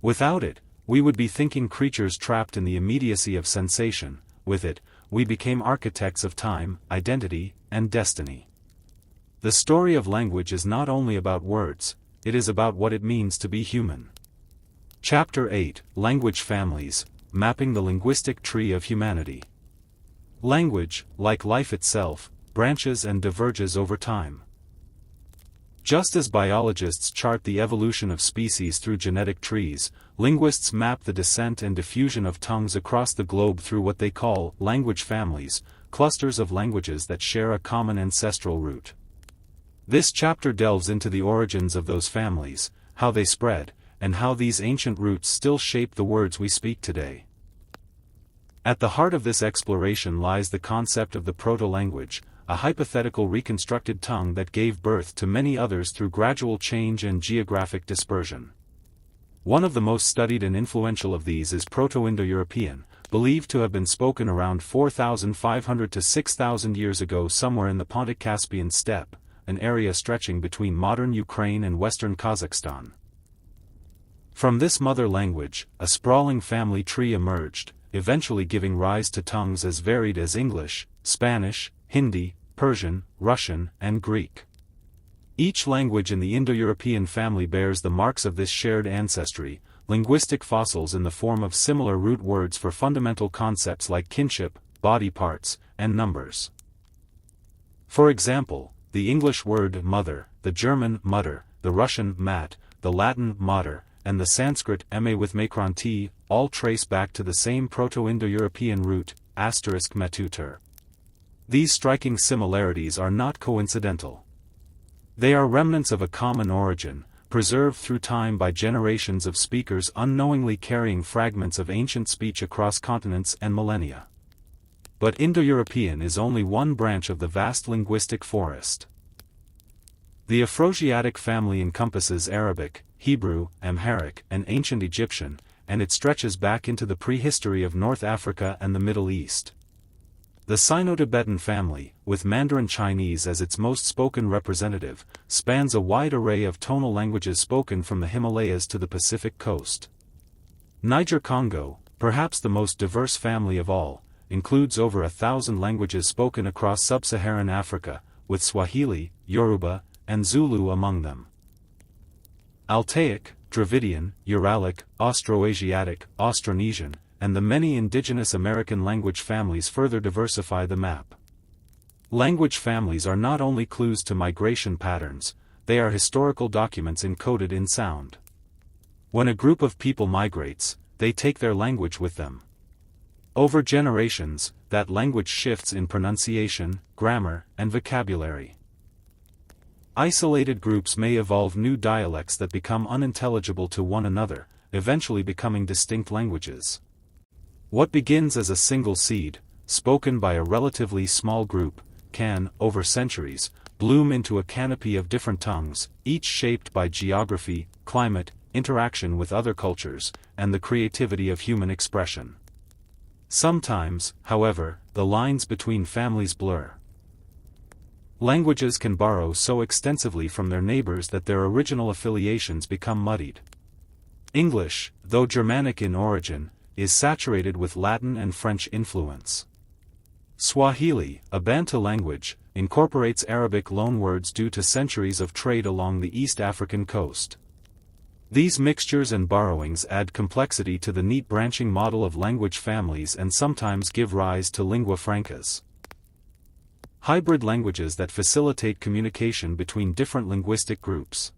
Without it, we would be thinking creatures trapped in the immediacy of sensation. With it, we became architects of time, identity, and destiny. The story of language is not only about words, it is about what it means to be human. Chapter 8, Language Families, Mapping the Linguistic Tree of Humanity. Language, like life itself, branches and diverges over time. Just as biologists chart the evolution of species through genetic trees, linguists map the descent and diffusion of tongues across the globe through what they call language families, clusters of languages that share a common ancestral root. This chapter delves into the origins of those families, how they spread, and how these ancient roots still shape the words we speak today. At the heart of this exploration lies the concept of the proto-language, a hypothetical reconstructed tongue that gave birth to many others through gradual change and geographic dispersion. One of the most studied and influential of these is Proto-Indo-European, believed to have been spoken around 4,500 to 6,000 years ago somewhere in the Pontic-Caspian steppe, an area stretching between modern Ukraine and western Kazakhstan. From this mother language, a sprawling family tree emerged, eventually giving rise to tongues as varied as English, Spanish, Hindi, Persian, Russian, and Greek. Each language in the Indo-European family bears the marks of this shared ancestry, linguistic fossils in the form of similar root words for fundamental concepts like kinship, body parts, and numbers. For example, the English word mother the German Mutter, the Russian Mat, the Latin Mater, and the Sanskrit Eme with Makranti, all trace back to the same Proto-Indo-European root, *metuter. These striking similarities are not coincidental. They are remnants of a common origin, preserved through time by generations of speakers unknowingly carrying fragments of ancient speech across continents and millennia. But Indo-European is only one branch of the vast linguistic forest. The Afroasiatic family encompasses Arabic, Hebrew, Amharic, and ancient Egyptian, and it stretches back into the prehistory of North Africa and the Middle East. The Sino-Tibetan family, with Mandarin Chinese as its most spoken representative, spans a wide array of tonal languages spoken from the Himalayas to the Pacific coast. Niger-Congo, perhaps the most diverse family of all, includes over 1,000 languages spoken across sub-Saharan Africa, with Swahili, Yoruba, and Zulu among them. Altaic, Dravidian, Uralic, Austroasiatic, Austronesian, and the many indigenous American language families further diversify the map. Language families are not only clues to migration patterns, they are historical documents encoded in sound. When a group of people migrates, they take their language with them. Over generations, that language shifts in pronunciation, grammar, and vocabulary. Isolated groups may evolve new dialects that become unintelligible to one another, eventually becoming distinct languages. What begins as a single seed, spoken by a relatively small group, can, over centuries, bloom into a canopy of different tongues, each shaped by geography, climate, interaction with other cultures, and the creativity of human expression. Sometimes, however, the lines between families blur. Languages can borrow so extensively from their neighbors that their original affiliations become muddied. English, though Germanic in origin, is saturated with Latin and French influence. Swahili, a Bantu language, incorporates Arabic loanwords due to centuries of trade along the East African coast. These mixtures and borrowings add complexity to the neat branching model of language families and sometimes give rise to lingua francas. Hybrid languages that facilitate communication between different linguistic groups.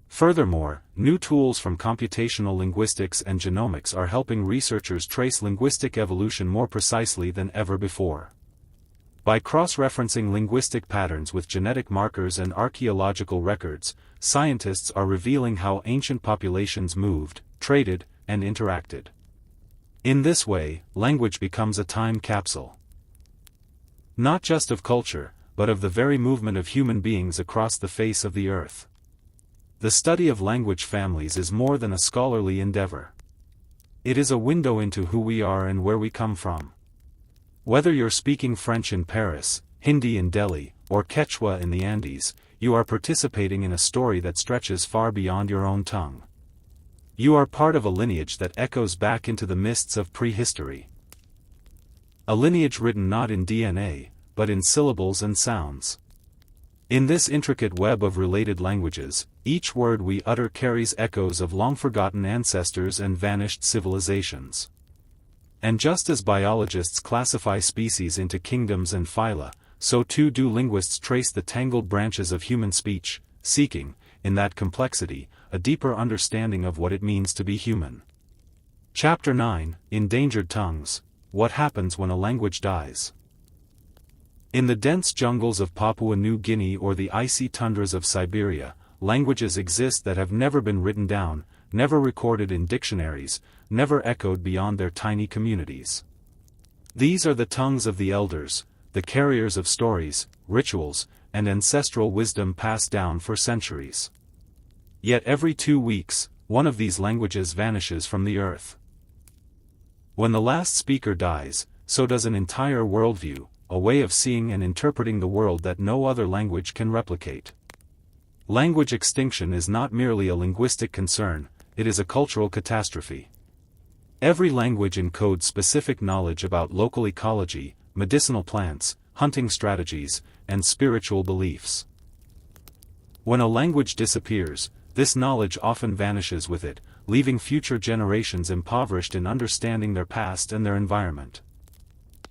Furthermore, new tools from computational linguistics and genomics are helping researchers trace linguistic evolution more precisely than ever before. By cross-referencing linguistic patterns with genetic markers and archaeological records, scientists are revealing how ancient populations moved, traded, and interacted. In this way, language becomes a time capsule. Not just of culture, but of the very movement of human beings across the face of the earth. The study of language families is more than a scholarly endeavor. It is a window into who we are and where we come from. Whether you're speaking French in Paris, Hindi in Delhi, or Quechua in the Andes, you are participating in a story that stretches far beyond your own tongue. You are part of a lineage that echoes back into the mists of prehistory. A lineage written not in DNA, but in syllables and sounds. In this intricate web of related languages, each word we utter carries echoes of long-forgotten ancestors and vanished civilizations. And just as biologists classify species into kingdoms and phyla, so too do linguists trace the tangled branches of human speech, seeking, in that complexity, a deeper understanding of what it means to be human. Chapter 9, Endangered Tongues. What happens when a language dies? In the dense jungles of Papua New Guinea or the icy tundras of Siberia, languages exist that have never been written down, never recorded in dictionaries, never echoed beyond their tiny communities. These are the tongues of the elders, the carriers of stories, rituals, and ancestral wisdom passed down for centuries. Yet every 2 weeks, one of these languages vanishes from the earth. When the last speaker dies, so does an entire worldview, a way of seeing and interpreting the world that no other language can replicate. Language extinction is not merely a linguistic concern, it is a cultural catastrophe. Every language encodes specific knowledge about local ecology, medicinal plants, hunting strategies, and spiritual beliefs. When a language disappears, this knowledge often vanishes with it, leaving future generations impoverished in understanding their past and their environment.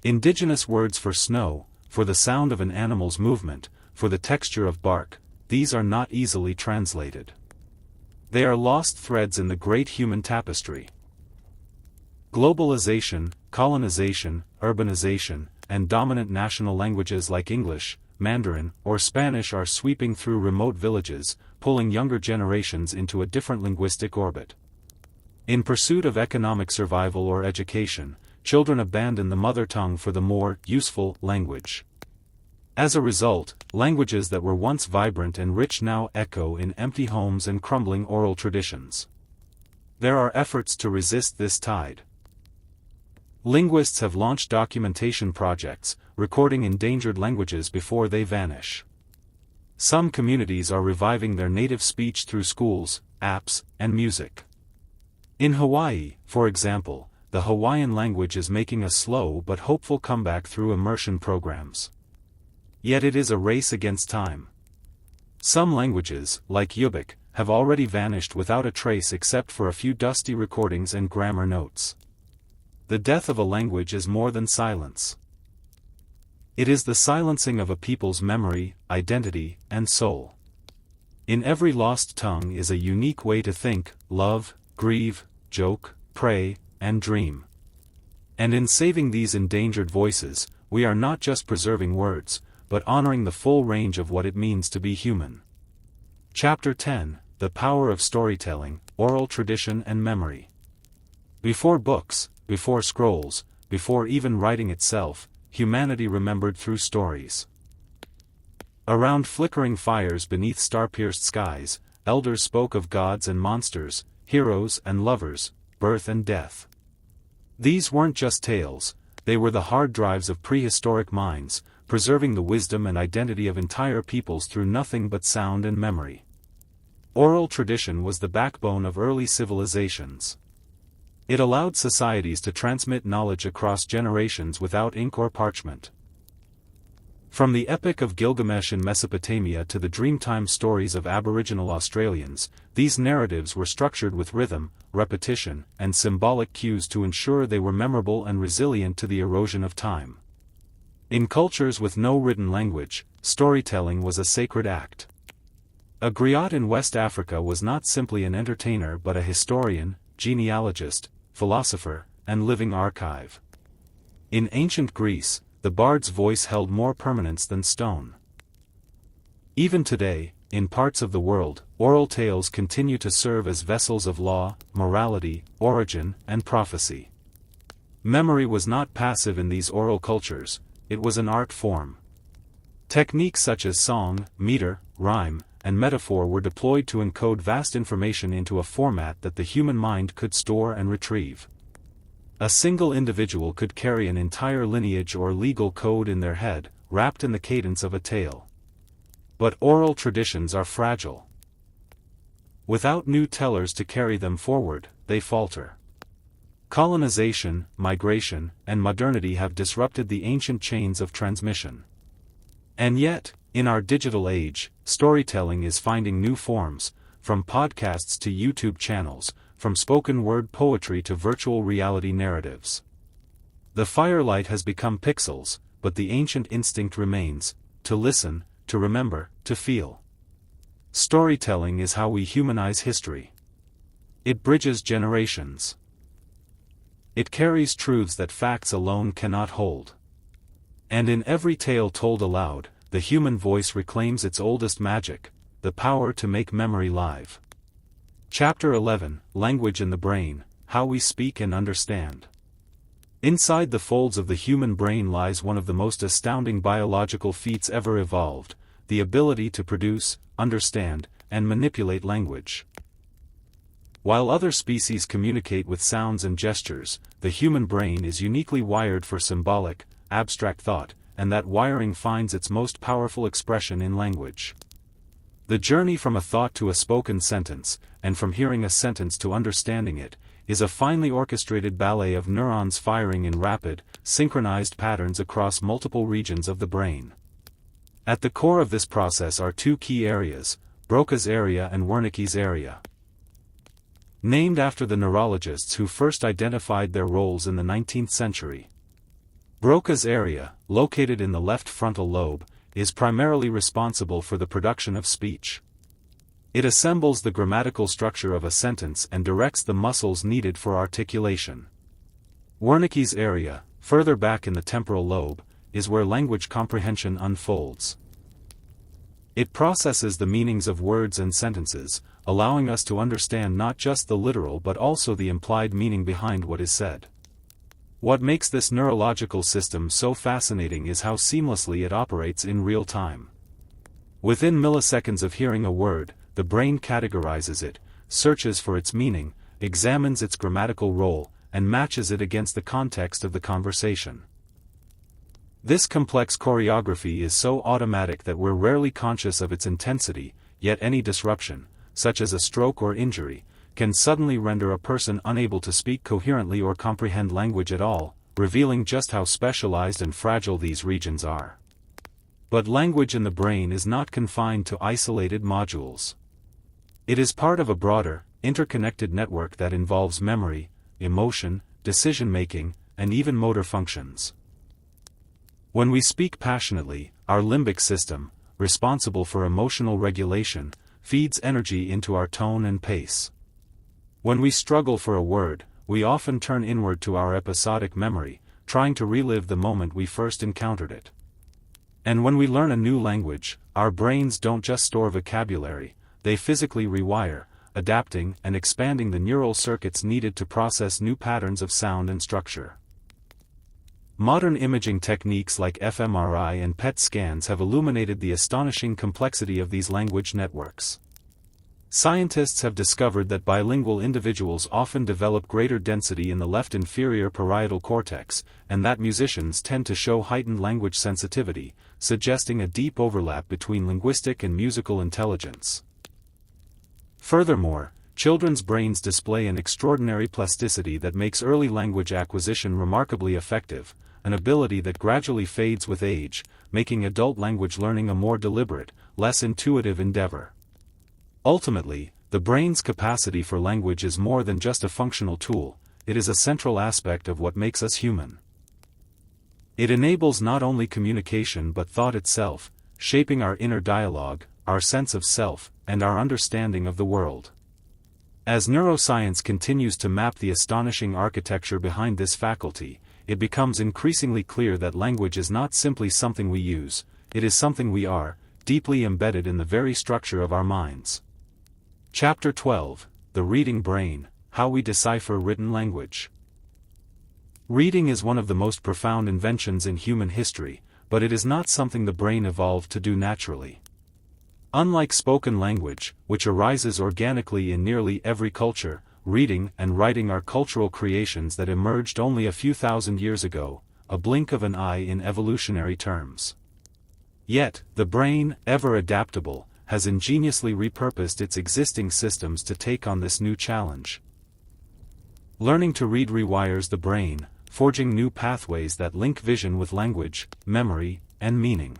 Indigenous words for snow, for the sound of an animal's movement, for the texture of bark, these are not easily translated. They are lost threads in the great human tapestry. Globalization, colonization, urbanization, and dominant national languages like English, Mandarin, or Spanish are sweeping through remote villages, pulling younger generations into a different linguistic orbit. In pursuit of economic survival or education, children abandon the mother tongue for the more useful language. As a result, languages that were once vibrant and rich now echo in empty homes and crumbling oral traditions. There are efforts to resist this tide. Linguists have launched documentation projects, recording endangered languages before they vanish. Some communities are reviving their native speech through schools, apps, and music. In Hawaii, for example, the Hawaiian language is making a slow but hopeful comeback through immersion programs. Yet it is a race against time. Some languages, like Yupik, have already vanished without a trace except for a few dusty recordings and grammar notes. The death of a language is more than silence. It is the silencing of a people's memory, identity, and soul. In every lost tongue is a unique way to think, love, grieve, joke, pray, and dream. And in saving these endangered voices, we are not just preserving words, but honoring the full range of what it means to be human. Chapter 10: The Power of Storytelling, Oral Tradition and Memory. Before books, before scrolls, before even writing itself, humanity remembered through stories. Around flickering fires beneath star-pierced skies, elders spoke of gods and monsters, heroes and lovers, birth and death. These weren't just tales, they were the hard drives of prehistoric minds, preserving the wisdom and identity of entire peoples through nothing but sound and memory. Oral tradition was the backbone of early civilizations. It allowed societies to transmit knowledge across generations without ink or parchment. From the Epic of Gilgamesh in Mesopotamia to the Dreamtime stories of Aboriginal Australians, these narratives were structured with rhythm, repetition, and symbolic cues to ensure they were memorable and resilient to the erosion of time. In cultures with no written language, storytelling was a sacred act. A griot in West Africa was not simply an entertainer but a historian, genealogist, philosopher, and living archive. In ancient Greece, the bard's voice held more permanence than stone. Even today, in parts of the world, oral tales continue to serve as vessels of law, morality, origin, and prophecy. Memory was not passive in these oral cultures, it was an art form. Techniques such as song, meter, rhyme, and metaphor were deployed to encode vast information into a format that the human mind could store and retrieve. A single individual could carry an entire lineage or legal code in their head, wrapped in the cadence of a tale. But oral traditions are fragile. Without new tellers to carry them forward, they falter. Colonization, migration, and modernity have disrupted the ancient chains of transmission. And yet, in our digital age, storytelling is finding new forms, from podcasts to YouTube channels, from spoken word poetry to virtual reality narratives. The firelight has become pixels, but the ancient instinct remains: to listen, to remember, to feel. Storytelling is how we humanize history. It bridges generations. It carries truths that facts alone cannot hold. And in every tale told aloud, the human voice reclaims its oldest magic, the power to make memory live. Chapter 11: Language in the Brain, How We Speak and Understand. Inside the folds of the human brain lies one of the most astounding biological feats ever evolved: the ability to produce, understand, and manipulate language. While other species communicate with sounds and gestures, the human brain is uniquely wired for symbolic, abstract thought, and that wiring finds its most powerful expression in language. The journey from a thought to a spoken sentence, and from hearing a sentence to understanding it, is a finely orchestrated ballet of neurons firing in rapid, synchronized patterns across multiple regions of the brain. At the core of this process are two key areas: Broca's area and Wernicke's area. Named after the neurologists who first identified their roles in the 19th century. Broca's area, located in the left frontal lobe, is primarily responsible for the production of speech. It assembles the grammatical structure of a sentence and directs the muscles needed for articulation. Wernicke's area, further back in the temporal lobe, is where language comprehension unfolds. It processes the meanings of words and sentences, allowing us to understand not just the literal but also the implied meaning behind what is said. What makes this neurological system so fascinating is how seamlessly it operates in real time. Within milliseconds of hearing a word, the brain categorizes it, searches for its meaning, examines its grammatical role, and matches it against the context of the conversation. This complex choreography is so automatic that we're rarely conscious of its intensity, yet any disruption, such as a stroke or injury, can suddenly render a person unable to speak coherently or comprehend language at all, revealing just how specialized and fragile these regions are. But language in the brain is not confined to isolated modules. It is part of a broader, interconnected network that involves memory, emotion, decision-making, and even motor functions. When we speak passionately, our limbic system, responsible for emotional regulation, feeds energy into our tone and pace. When we struggle for a word, we often turn inward to our episodic memory, trying to relive the moment we first encountered it. And when we learn a new language, our brains don't just store vocabulary, they physically rewire, adapting and expanding the neural circuits needed to process new patterns of sound and structure. Modern imaging techniques like fMRI and PET scans have illuminated the astonishing complexity of these language networks. Scientists have discovered that bilingual individuals often develop greater density in the left inferior parietal cortex, and that musicians tend to show heightened language sensitivity, suggesting a deep overlap between linguistic and musical intelligence. Furthermore, children's brains display an extraordinary plasticity that makes early language acquisition remarkably effective, an ability that gradually fades with age, making adult language learning a more deliberate, less intuitive endeavor. Ultimately, the brain's capacity for language is more than just a functional tool, it is a central aspect of what makes us human. It enables not only communication but thought itself, shaping our inner dialogue, our sense of self, and our understanding of the world. As neuroscience continues to map the astonishing architecture behind this faculty, it becomes increasingly clear that language is not simply something we use, it is something we are, deeply embedded in the very structure of our minds. Chapter 12, The Reading Brain, How We Decipher Written Language. Reading is one of the most profound inventions in human history, but it is not something the brain evolved to do naturally. Unlike spoken language, which arises organically in nearly every culture, reading and writing are cultural creations that emerged only a few thousand years ago, a blink of an eye in evolutionary terms. Yet, the brain, ever adaptable, has ingeniously repurposed its existing systems to take on this new challenge. Learning to read rewires the brain, forging new pathways that link vision with language, memory, and meaning.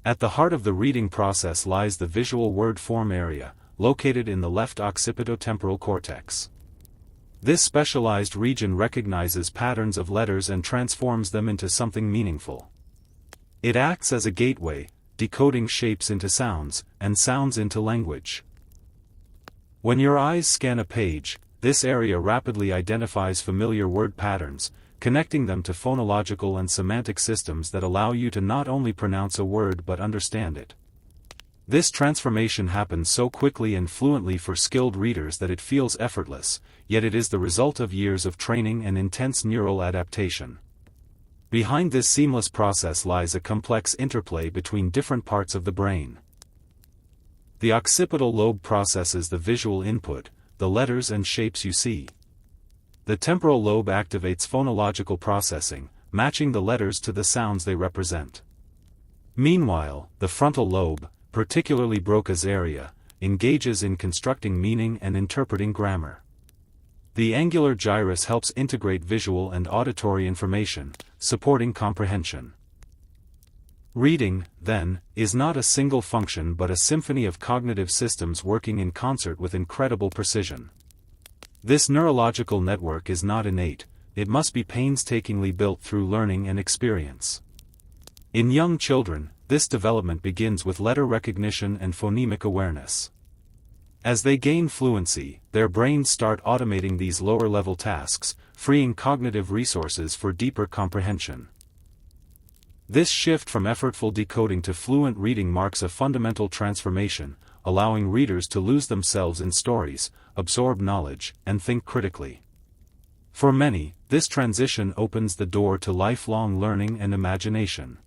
At the heart of the reading process lies the visual word form area, located in the left occipitotemporal cortex. This specialized region recognizes patterns of letters and transforms them into something meaningful. It acts as a gateway, decoding shapes into sounds, and sounds into language. When your eyes scan a page, this area rapidly identifies familiar word patterns, connecting them to phonological and semantic systems that allow you to not only pronounce a word but understand it. This transformation happens so quickly and fluently for skilled readers that it feels effortless, yet it is the result of years of training and intense neural adaptation. Behind this seamless process lies a complex interplay between different parts of the brain. The occipital lobe processes the visual input, the letters and shapes you see. The temporal lobe activates phonological processing, matching the letters to the sounds they represent. Meanwhile, the frontal lobe, particularly Broca's area, engages in constructing meaning and interpreting grammar. The angular gyrus helps integrate visual and auditory information, supporting comprehension. Reading, then, is not a single function but a symphony of cognitive systems working in concert with incredible precision. This neurological network is not innate, it must be painstakingly built through learning and experience. In young children, this development begins with letter recognition and phonemic awareness. As they gain fluency, their brains start automating these lower-level tasks, freeing cognitive resources for deeper comprehension. This shift from effortful decoding to fluent reading marks a fundamental transformation, allowing readers to lose themselves in stories, absorb knowledge, and think critically. For many, this transition opens the door to lifelong learning and imagination.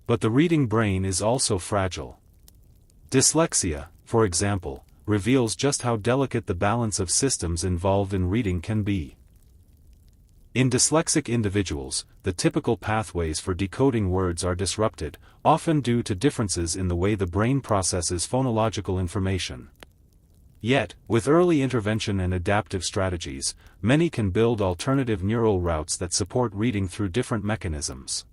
But the reading brain is also fragile. Dyslexia, for example, reveals just how delicate the balance of systems involved in reading can be. In dyslexic individuals, the typical pathways for decoding words are disrupted, often due to differences in the way the brain processes phonological information. Yet, with early intervention and adaptive strategies, many can build alternative neural routes that support reading through different mechanisms.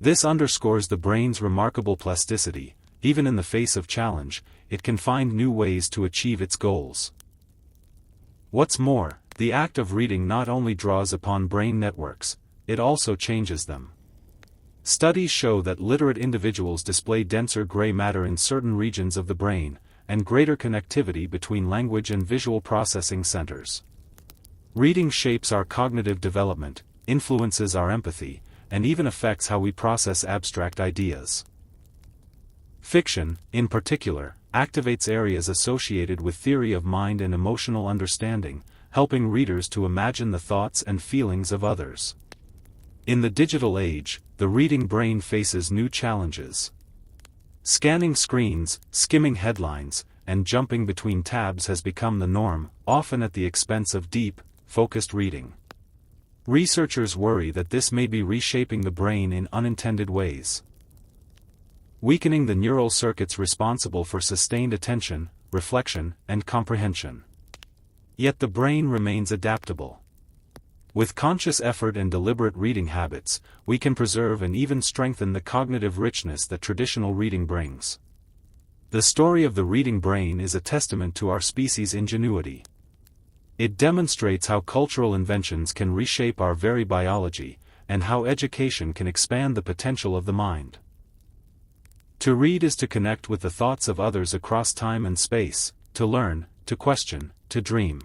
This underscores the brain's remarkable plasticity. Even in the face of challenge, it can find new ways to achieve its goals. What's more, the act of reading not only draws upon brain networks, it also changes them. Studies show that literate individuals display denser gray matter in certain regions of the brain, and greater connectivity between language and visual processing centers. Reading shapes our cognitive development, influences our empathy, and even affects how we process abstract ideas. Fiction, in particular, activates areas associated with theory of mind and emotional understanding, helping readers to imagine the thoughts and feelings of others. In the digital age, the reading brain faces new challenges. Scanning screens, skimming headlines, and jumping between tabs has become the norm, often at the expense of deep, focused reading. Researchers worry that this may be reshaping the brain in unintended ways, weakening the neural circuits responsible for sustained attention, reflection, and comprehension. Yet the brain remains adaptable. With conscious effort and deliberate reading habits, we can preserve and even strengthen the cognitive richness that traditional reading brings. The story of the reading brain is a testament to our species' ingenuity. It demonstrates how cultural inventions can reshape our very biology, and how education can expand the potential of the mind. To read is to connect with the thoughts of others across time and space, to learn, to question, to dream.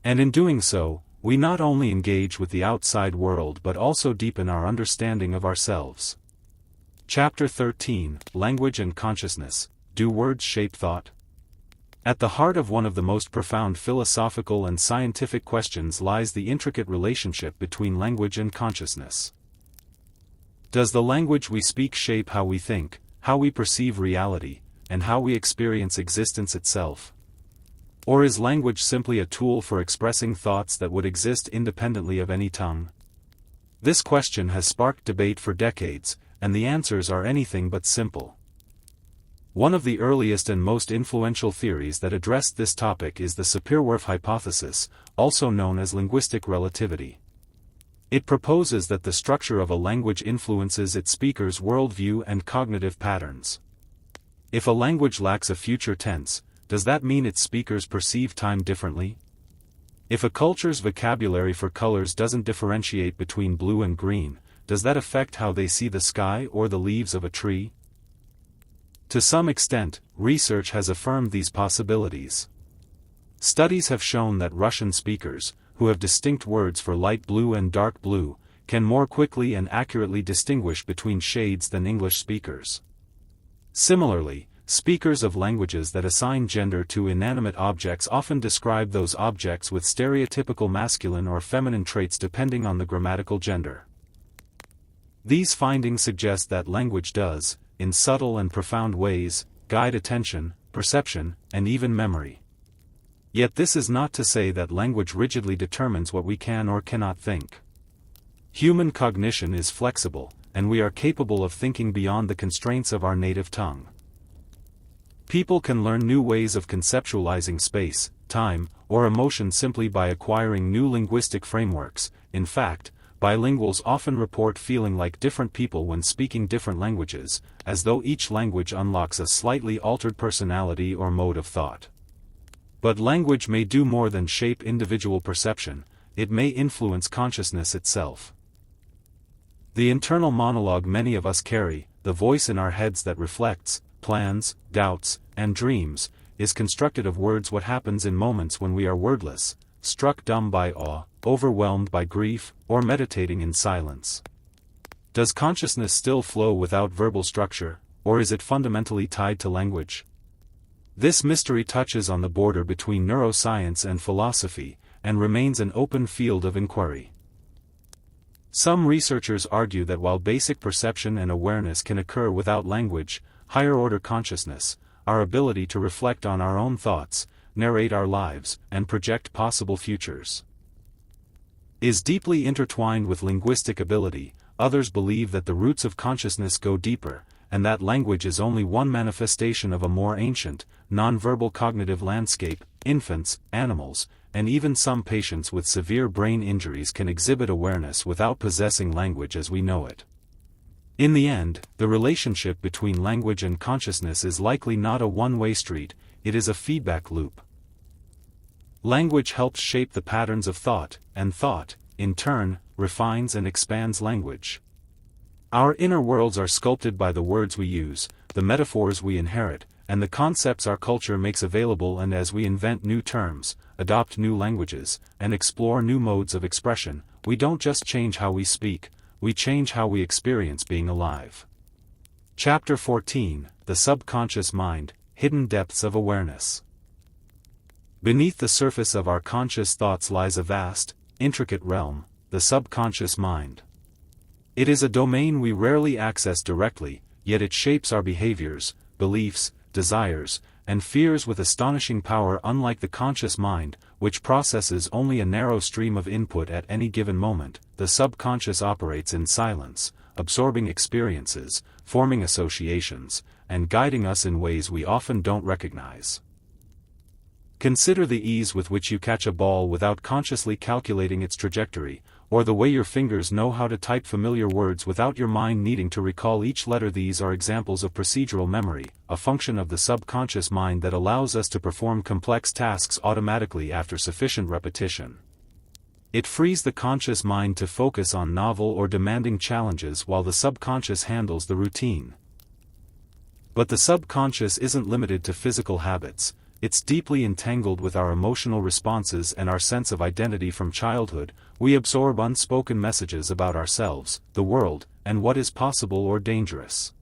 And in doing so, we not only engage with the outside world but also deepen our understanding of ourselves. Chapter 13, Language and Consciousness. Do words shape thought? At the heart of one of the most profound philosophical and scientific questions lies the intricate relationship between language and consciousness. Does the language we speak shape how we think, how we perceive reality, and how we experience existence itself? Or is language simply a tool for expressing thoughts that would exist independently of any tongue? This question has sparked debate for decades, and the answers are anything but simple. One of the earliest and most influential theories that addressed this topic is the Sapir-Whorf hypothesis, also known as linguistic relativity. It proposes that the structure of a language influences its speaker's worldview and cognitive patterns. If a language lacks a future tense, does that mean its speakers perceive time differently? If a culture's vocabulary for colors doesn't differentiate between blue and green, does that affect how they see the sky or the leaves of a tree? To some extent, research has affirmed these possibilities. Studies have shown that Russian speakers, who have distinct words for light blue and dark blue, can more quickly and accurately distinguish between shades than English speakers. Similarly, speakers of languages that assign gender to inanimate objects often describe those objects with stereotypical masculine or feminine traits depending on the grammatical gender. These findings suggest that language does, in subtle and profound ways, guide attention, perception, and even memory. Yet this is not to say that language rigidly determines what we can or cannot think. Human cognition is flexible, and we are capable of thinking beyond the constraints of our native tongue. People can learn new ways of conceptualizing space, time, or emotion simply by acquiring new linguistic frameworks. In fact, bilinguals often report feeling like different people when speaking different languages, as though each language unlocks a slightly altered personality or mode of thought. But language may do more than shape individual perception, it may influence consciousness itself. The internal monologue many of us carry, the voice in our heads that reflects, plans, doubts, and dreams, is constructed of words. What happens in moments when we are wordless, struck dumb by awe, overwhelmed by grief, or meditating in silence? Does consciousness still flow without verbal structure, or is it fundamentally tied to language? This mystery touches on the border between neuroscience and philosophy, and remains an open field of inquiry. Some researchers argue that while basic perception and awareness can occur without language, higher-order consciousness, our ability to reflect on our own thoughts, narrate our lives, and project possible futures, is deeply intertwined with linguistic ability. Others believe that the roots of consciousness go deeper, and that language is only one manifestation of a more ancient, nonverbal cognitive landscape. Infants, animals, and even some patients with severe brain injuries can exhibit awareness without possessing language as we know it. In the end, the relationship between language and consciousness is likely not a one-way street, it is a feedback loop. Language helps shape the patterns of thought, and thought, in turn, refines and expands language. Our inner worlds are sculpted by the words we use, the metaphors we inherit, and the concepts our culture makes available. And as we invent new terms, adopt new languages, and explore new modes of expression, we don't just change how we speak, we change how we experience being alive. Chapter 14, The Subconscious Mind, Hidden Depths of Awareness. Beneath the surface of our conscious thoughts lies a vast, intricate realm, the subconscious mind. It is a domain we rarely access directly, yet it shapes our behaviors, beliefs, desires, and fears with astonishing power. Unlike the conscious mind, which processes only a narrow stream of input at any given moment, the subconscious operates in silence, absorbing experiences, forming associations, and guiding us in ways we often don't recognize. Consider the ease with which you catch a ball without consciously calculating its trajectory, or the way your fingers know how to type familiar words without your mind needing to recall each letter. These are examples of procedural memory, a function of the subconscious mind that allows us to perform complex tasks automatically after sufficient repetition. It frees the conscious mind to focus on novel or demanding challenges while the subconscious handles the routine. But the subconscious isn't limited to physical habits. It's deeply entangled with our emotional responses and our sense of identity. From childhood, we absorb unspoken messages about ourselves, the world, and what is possible or dangerous.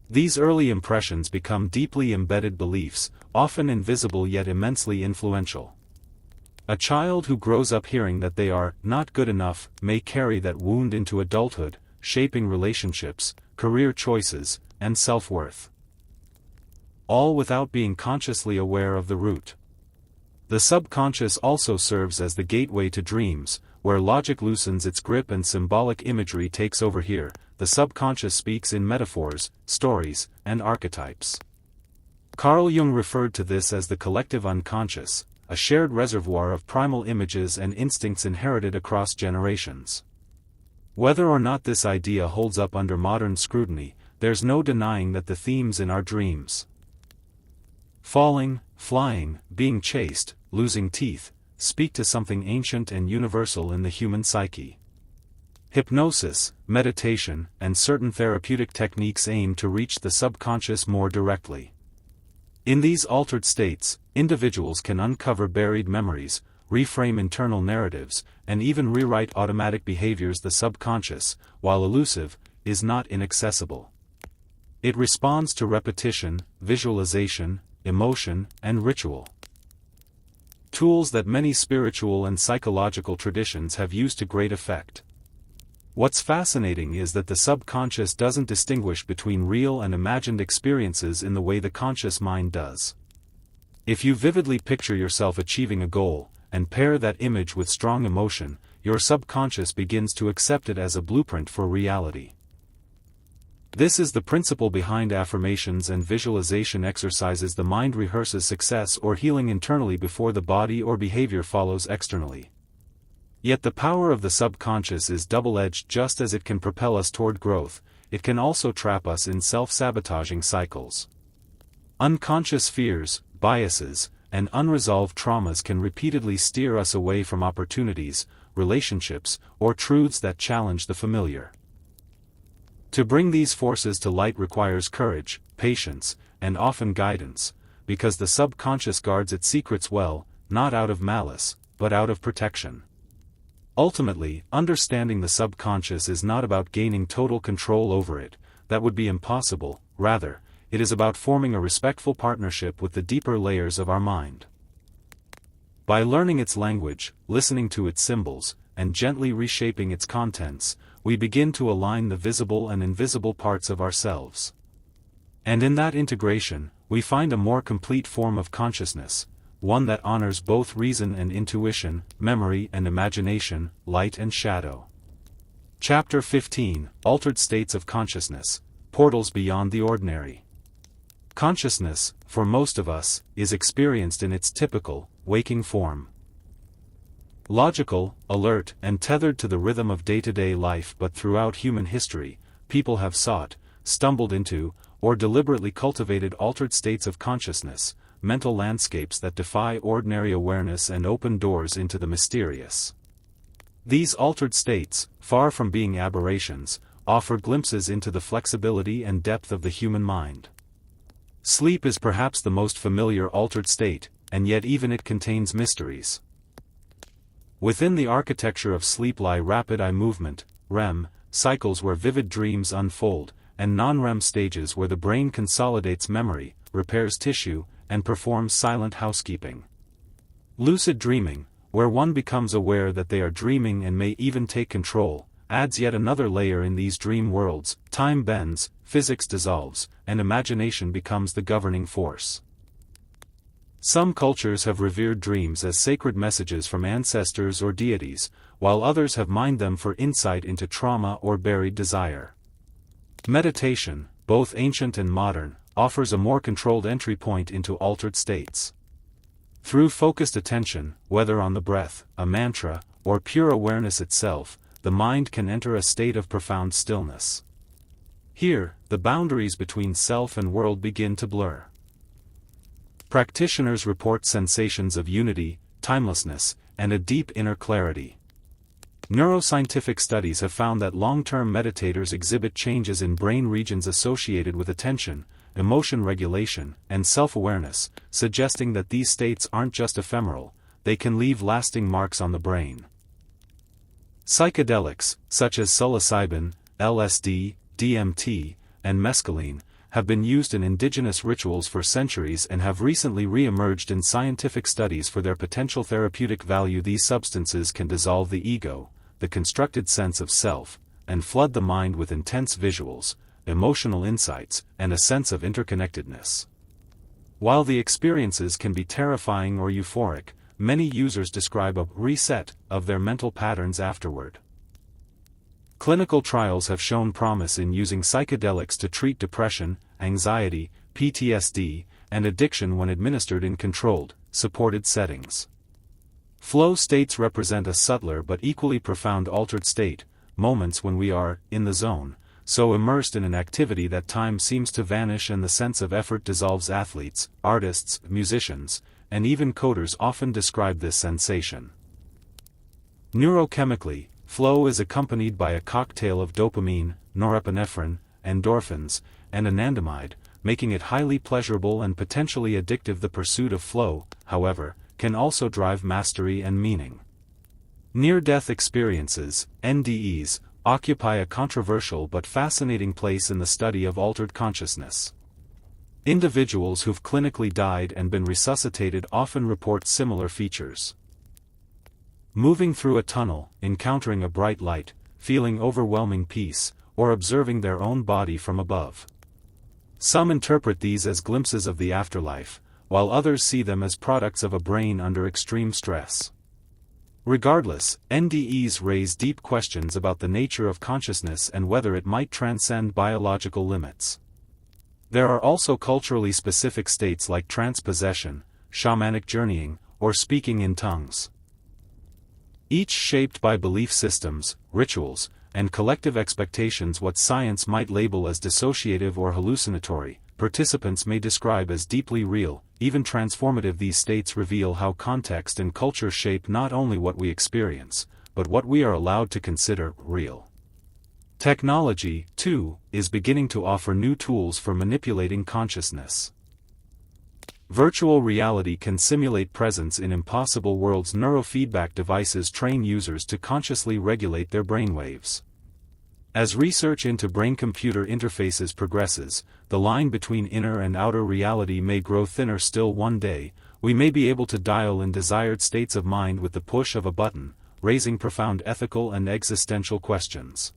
These early impressions become deeply embedded beliefs, often invisible yet immensely influential. A child who grows up hearing that they are not good enough may carry that wound into adulthood, shaping relationships, career choices, and self-worth. All without being consciously aware of the root. The subconscious also serves as the gateway to dreams, where logic loosens its grip and symbolic imagery takes over. Here, the subconscious speaks in metaphors, stories, and archetypes. Carl Jung referred to this as the collective unconscious, a shared reservoir of primal images and instincts inherited across generations. Whether or not this idea holds up under modern scrutiny, there's no denying that the themes in our dreams, falling, flying, being chased, losing teeth, speak to something ancient and universal in the human psyche. Hypnosis, meditation, and certain therapeutic techniques aim to reach the subconscious more directly. In these altered states, individuals can uncover buried memories, reframe internal narratives, and even rewrite automatic behaviors. The subconscious, while elusive, is not inaccessible. It responds to repetition, visualization, emotion, and ritual. Tools that many spiritual and psychological traditions have used to great effect. What's fascinating is that the subconscious doesn't distinguish between real and imagined experiences in the way the conscious mind does. If you vividly picture yourself achieving a goal, and pair that image with strong emotion, your subconscious begins to accept it as a blueprint for reality. This is the principle behind affirmations and visualization exercises. The mind rehearses success or healing internally before the body or behavior follows externally. Yet the power of the subconscious is double-edged. Just as it can propel us toward growth, it can also trap us in self-sabotaging cycles. Unconscious fears, biases, and unresolved traumas can repeatedly steer us away from opportunities, relationships, or truths that challenge the familiar. To bring these forces to light requires courage, patience, and often guidance, because the subconscious guards its secrets well, not out of malice, but out of protection. Ultimately, understanding the subconscious is not about gaining total control over it, that would be impossible. Rather, it is about forming a respectful partnership with the deeper layers of our mind. By learning its language, listening to its symbols, and gently reshaping its contents, we begin to align the visible and invisible parts of ourselves. And in that integration, we find a more complete form of consciousness, one that honors both reason and intuition, memory and imagination, light and shadow. Chapter 15, Altered States of Consciousness, Portals Beyond the Ordinary. Consciousness, for most of us, is experienced in its typical, waking form. Logical, alert, and tethered to the rhythm of day-to-day life, but throughout human history, people have sought, stumbled into, or deliberately cultivated altered states of consciousness, mental landscapes that defy ordinary awareness and open doors into the mysterious. These altered states, far from being aberrations, offer glimpses into the flexibility and depth of the human mind. Sleep is perhaps the most familiar altered state, and yet even it contains mysteries. Within the architecture of sleep lie rapid eye movement, REM, cycles where vivid dreams unfold, and non-REM stages where the brain consolidates memory, repairs tissue, and performs silent housekeeping. Lucid dreaming, where one becomes aware that they are dreaming and may even take control, adds yet another layer in these dream worlds. Time bends, physics dissolves, and imagination becomes the governing force. Some cultures have revered dreams as sacred messages from ancestors or deities, while others have mined them for insight into trauma or buried desire. Meditation, both ancient and modern, offers a more controlled entry point into altered states. Through focused attention, whether on the breath, a mantra, or pure awareness itself, the mind can enter a state of profound stillness. Here, the boundaries between self and world begin to blur. Practitioners report sensations of unity, timelessness, and a deep inner clarity. Neuroscientific studies have found that long-term meditators exhibit changes in brain regions associated with attention, emotion regulation, and self-awareness, suggesting that these states aren't just ephemeral, they can leave lasting marks on the brain. Psychedelics, such as psilocybin, LSD, DMT, and mescaline, have been used in indigenous rituals for centuries and have recently re-emerged in scientific studies for their potential therapeutic value. These substances can dissolve the ego, the constructed sense of self, and flood the mind with intense visuals, emotional insights, and a sense of interconnectedness. While the experiences can be terrifying or euphoric, many users describe a reset of their mental patterns afterward. Clinical trials have shown promise in using psychedelics to treat depression, anxiety, PTSD, and addiction when administered in controlled, supported settings. Flow states represent a subtler but equally profound altered state, moments when we are, in the zone, so immersed in an activity that time seems to vanish and the sense of effort dissolves. Athletes, artists, musicians, and even coders often describe this sensation. Neurochemically, flow is accompanied by a cocktail of dopamine, norepinephrine, endorphins, and anandamide, making it highly pleasurable and potentially addictive. The pursuit of flow, however, can also drive mastery and meaning. Near-death experiences, NDEs, occupy a controversial but fascinating place in the study of altered consciousness. Individuals who've clinically died and been resuscitated often report similar features. Moving through a tunnel, encountering a bright light, feeling overwhelming peace, or observing their own body from above. Some interpret these as glimpses of the afterlife, while others see them as products of a brain under extreme stress. Regardless, NDEs raise deep questions about the nature of consciousness and whether it might transcend biological limits. There are also culturally specific states like trance possession, shamanic journeying, or speaking in tongues. Each shaped by belief systems, rituals, and collective expectations. What science might label as dissociative or hallucinatory, participants may describe as deeply real, even transformative. These states reveal how context and culture shape not only what we experience, but what we are allowed to consider real. Technology, too, is beginning to offer new tools for manipulating consciousness. Virtual reality can simulate presence in impossible worlds. Neurofeedback devices train users to consciously regulate their brainwaves. As research into brain-computer interfaces progresses, the line between inner and outer reality may grow thinner. Still, one day, we may be able to dial in desired states of mind with the push of a button, raising profound ethical and existential questions.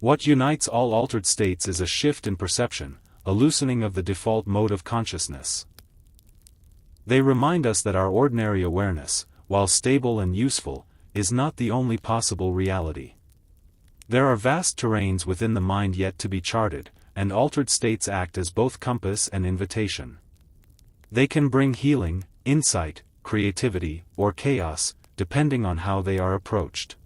What unites all altered states is a shift in perception, a loosening of the default mode of consciousness. They remind us that our ordinary awareness, while stable and useful, is not the only possible reality. There are vast terrains within the mind yet to be charted, and altered states act as both compass and invitation. They can bring healing, insight, creativity, or chaos, depending on how they are approached.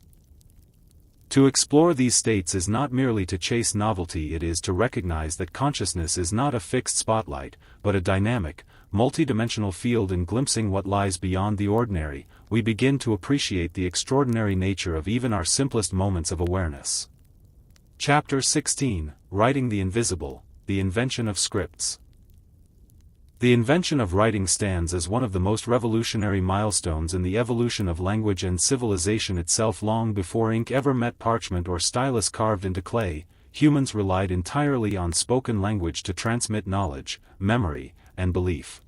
To explore these states is not merely to chase novelty, it is to recognize that consciousness is not a fixed spotlight, but a dynamic, multidimensional field. In glimpsing what lies beyond the ordinary, we begin to appreciate the extraordinary nature of even our simplest moments of awareness. Chapter 16, Writing the Invisible, the Invention of Scripts. The invention of writing stands as one of the most revolutionary milestones in the evolution of language and civilization itself. Long before ink ever met parchment or stylus carved into clay, humans relied entirely on spoken language to transmit knowledge, memory, and belief.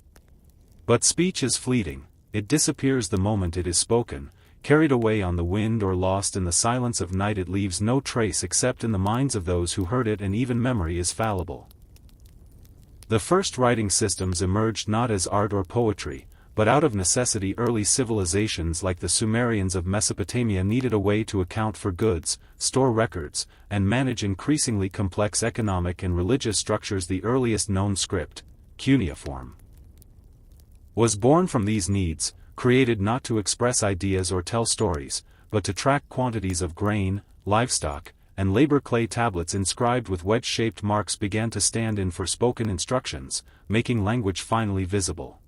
But speech is fleeting, it disappears the moment it is spoken, carried away on the wind or lost in the silence of night. It leaves no trace except in the minds of those who heard it, and even memory is fallible. The first writing systems emerged not as art or poetry, but out of necessity. Early civilizations like the Sumerians of Mesopotamia needed a way to account for goods, store records, and manage increasingly complex economic and religious structures. The earliest known script, cuneiform, was born from these needs, created not to express ideas or tell stories, but to track quantities of grain, livestock, and labor. Clay tablets inscribed with wedge-shaped marks began to stand in for spoken instructions, making language finally visible.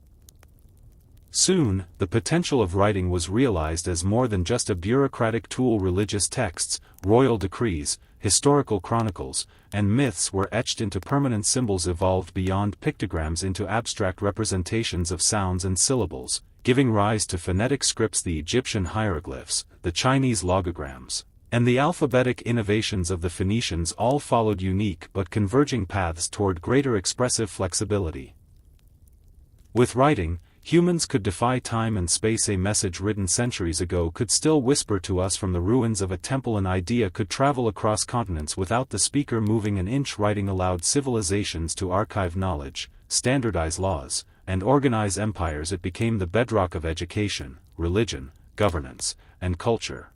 Soon, the potential of writing was realized as more than just a bureaucratic tool. Religious texts, royal decrees, historical chronicles, and myths were etched into permanent symbols, evolved beyond pictograms into abstract representations of sounds and syllables, giving rise to phonetic scripts. The Egyptian hieroglyphs, the Chinese logograms, and the alphabetic innovations of the Phoenicians all followed unique but converging paths toward greater expressive flexibility. With writing, humans could defy time and space. A message written centuries ago could still whisper to us from the ruins of a temple. An idea could travel across continents without the speaker moving an inch. Writing allowed civilizations to archive knowledge, standardize laws, and organize empires. It became the bedrock of education, religion, governance, and culture.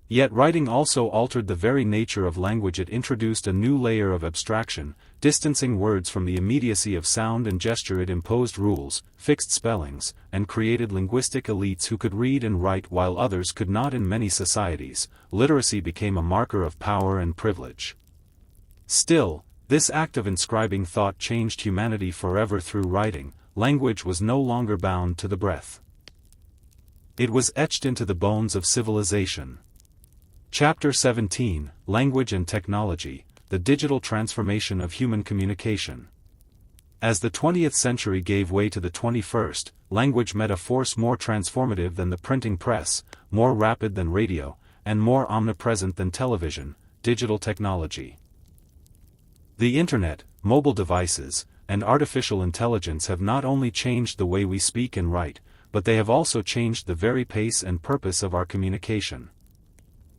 Yet writing also altered the very nature of language. It introduced a new layer of abstraction, distancing words from the immediacy of sound and gesture. It imposed rules, fixed spellings, and created linguistic elites who could read and write while others could not. In many societies, literacy became a marker of power and privilege. Still, this act of inscribing thought changed humanity forever. Through writing, language was no longer bound to the breath. It was etched into the bones of civilization. Chapter 17, Language and Technology, the Digital Transformation of Human Communication. As the 20th century gave way to the 21st, language met a force more transformative than the printing press, more rapid than radio, and more omnipresent than television: digital technology. The Internet, mobile devices, and artificial intelligence have not only changed the way we speak and write, but they have also changed the very pace and purpose of our communication.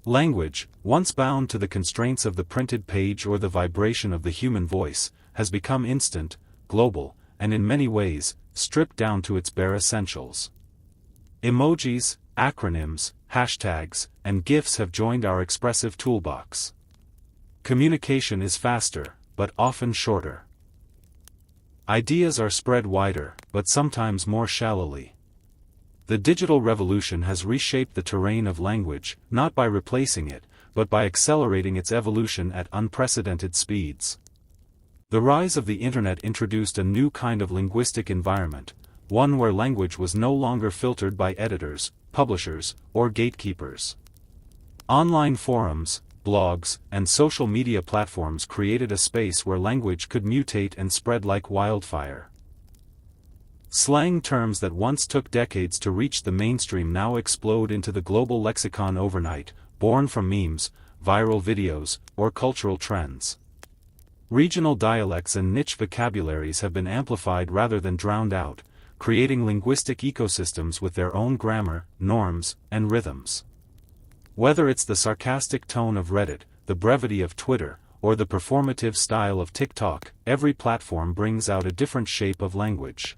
Language, once bound to the constraints of the printed page or the vibration of the human voice, has become instant, global, and in many ways, stripped down to its bare essentials. Emojis, acronyms, hashtags, and GIFs have joined our expressive toolbox. Communication is faster, but often shorter. Ideas are spread wider, but sometimes more shallowly. The digital revolution has reshaped the terrain of language, not by replacing it, but by accelerating its evolution at unprecedented speeds. The rise of the Internet introduced a new kind of linguistic environment, one where language was no longer filtered by editors, publishers, or gatekeepers. Online forums, blogs, and social media platforms created a space where language could mutate and spread like wildfire. Slang terms that once took decades to reach the mainstream now explode into the global lexicon overnight, born from memes, viral videos, or cultural trends. Regional dialects and niche vocabularies have been amplified rather than drowned out, creating linguistic ecosystems with their own grammar, norms, and rhythms. Whether it's the sarcastic tone of Reddit, the brevity of Twitter, or the performative style of TikTok, every platform brings out a different shape of language.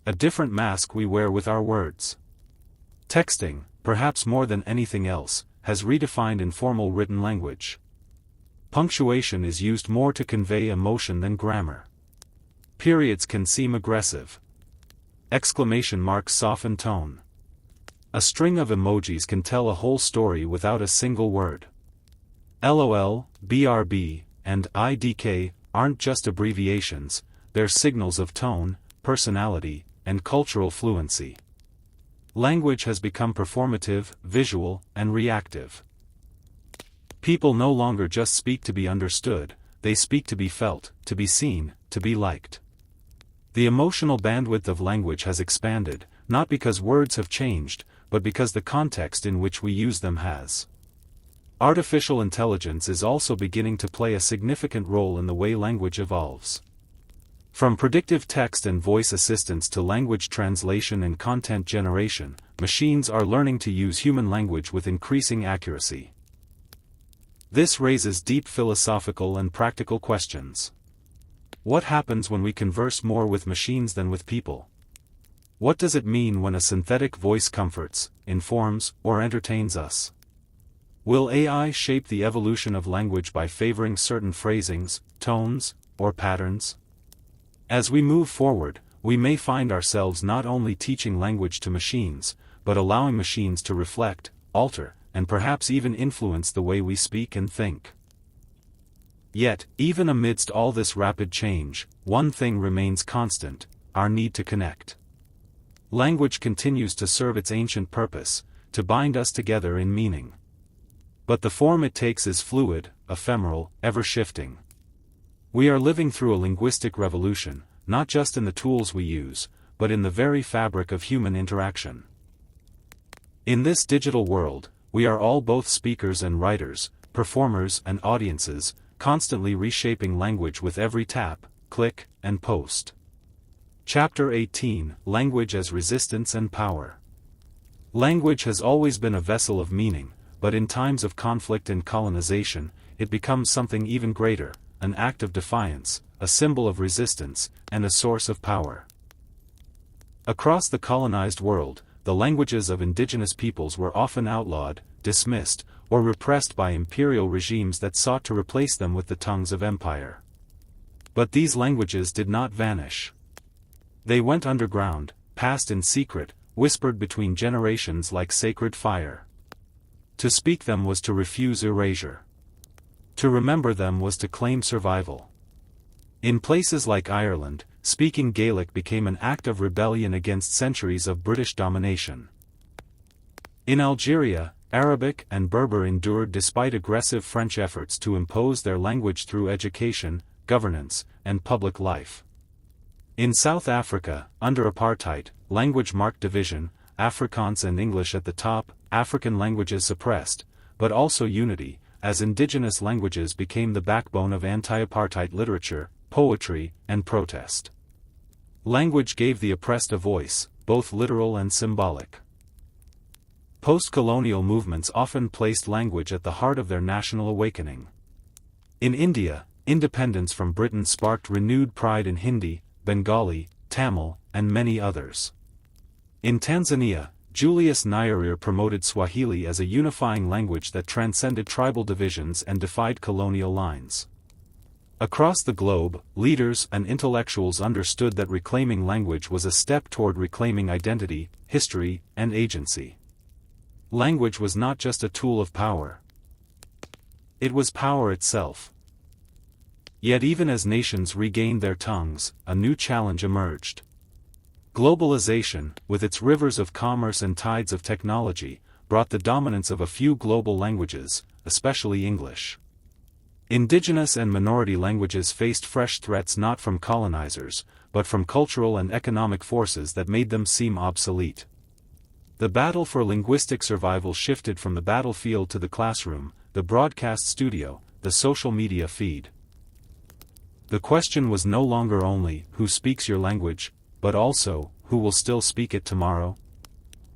A different mask we wear with our words. Texting, perhaps more than anything else, has redefined informal written language. Punctuation is used more to convey emotion than grammar. Periods can seem aggressive. Exclamation marks soften tone. A string of emojis can tell a whole story without a single word. LOL, BRB, and IDK aren't just abbreviations, they're signals of tone, personality, and cultural fluency. Language has become performative, visual, and reactive. People no longer just speak to be understood, they speak to be felt, to be seen, to be liked. The emotional bandwidth of language has expanded, not because words have changed, but because the context in which we use them has. Artificial intelligence is also beginning to play a significant role in the way language evolves. From predictive text and voice assistants to language translation and content generation, machines are learning to use human language with increasing accuracy. This raises deep philosophical and practical questions. What happens when we converse more with machines than with people? What does it mean when a synthetic voice comforts, informs, or entertains us? Will AI shape the evolution of language by favoring certain phrasings, tones, or patterns? As we move forward, we may find ourselves not only teaching language to machines, but allowing machines to reflect, alter, and perhaps even influence the way we speak and think. Yet, even amidst all this rapid change, one thing remains constant: our need to connect. Language continues to serve its ancient purpose, to bind us together in meaning. But the form it takes is fluid, ephemeral, ever-shifting. We are living through a linguistic revolution, not just in the tools we use, but in the very fabric of human interaction. In this digital world, we are all both speakers and writers, performers and audiences, constantly reshaping language with every tap, click, and post. Chapter 18: Language as Resistance and Power. Language has always been a vessel of meaning, but in times of conflict and colonization, it becomes something even greater: an act of defiance, a symbol of resistance, and a source of power. Across the colonized world, the languages of indigenous peoples were often outlawed, dismissed, or repressed by imperial regimes that sought to replace them with the tongues of empire. But these languages did not vanish. They went underground, passed in secret, whispered between generations like sacred fire. To speak them was to refuse erasure. To remember them was to claim survival. In places like Ireland, speaking Gaelic became an act of rebellion against centuries of British domination. In Algeria, Arabic and Berber endured despite aggressive French efforts to impose their language through education, governance, and public life. In South Africa, under apartheid, language marked division, Afrikaans and English at the top, African languages suppressed, but also unity, as indigenous languages became the backbone of anti-apartheid literature, poetry, and protest. Language gave the oppressed a voice, both literal and symbolic. Post-colonial movements often placed language at the heart of their national awakening. In India, independence from Britain sparked renewed pride in Hindi, Bengali, Tamil, and many others. In Tanzania, Julius Nyerere promoted Swahili as a unifying language that transcended tribal divisions and defied colonial lines. Across the globe, leaders and intellectuals understood that reclaiming language was a step toward reclaiming identity, history, and agency. Language was not just a tool of power. It was power itself. Yet even as nations regained their tongues, a new challenge emerged. Globalization, with its rivers of commerce and tides of technology, brought the dominance of a few global languages, especially English. Indigenous and minority languages faced fresh threats not from colonizers, but from cultural and economic forces that made them seem obsolete. The battle for linguistic survival shifted from the battlefield to the classroom, the broadcast studio, the social media feed. The question was no longer only, who speaks your language, but also, who will still speak it tomorrow?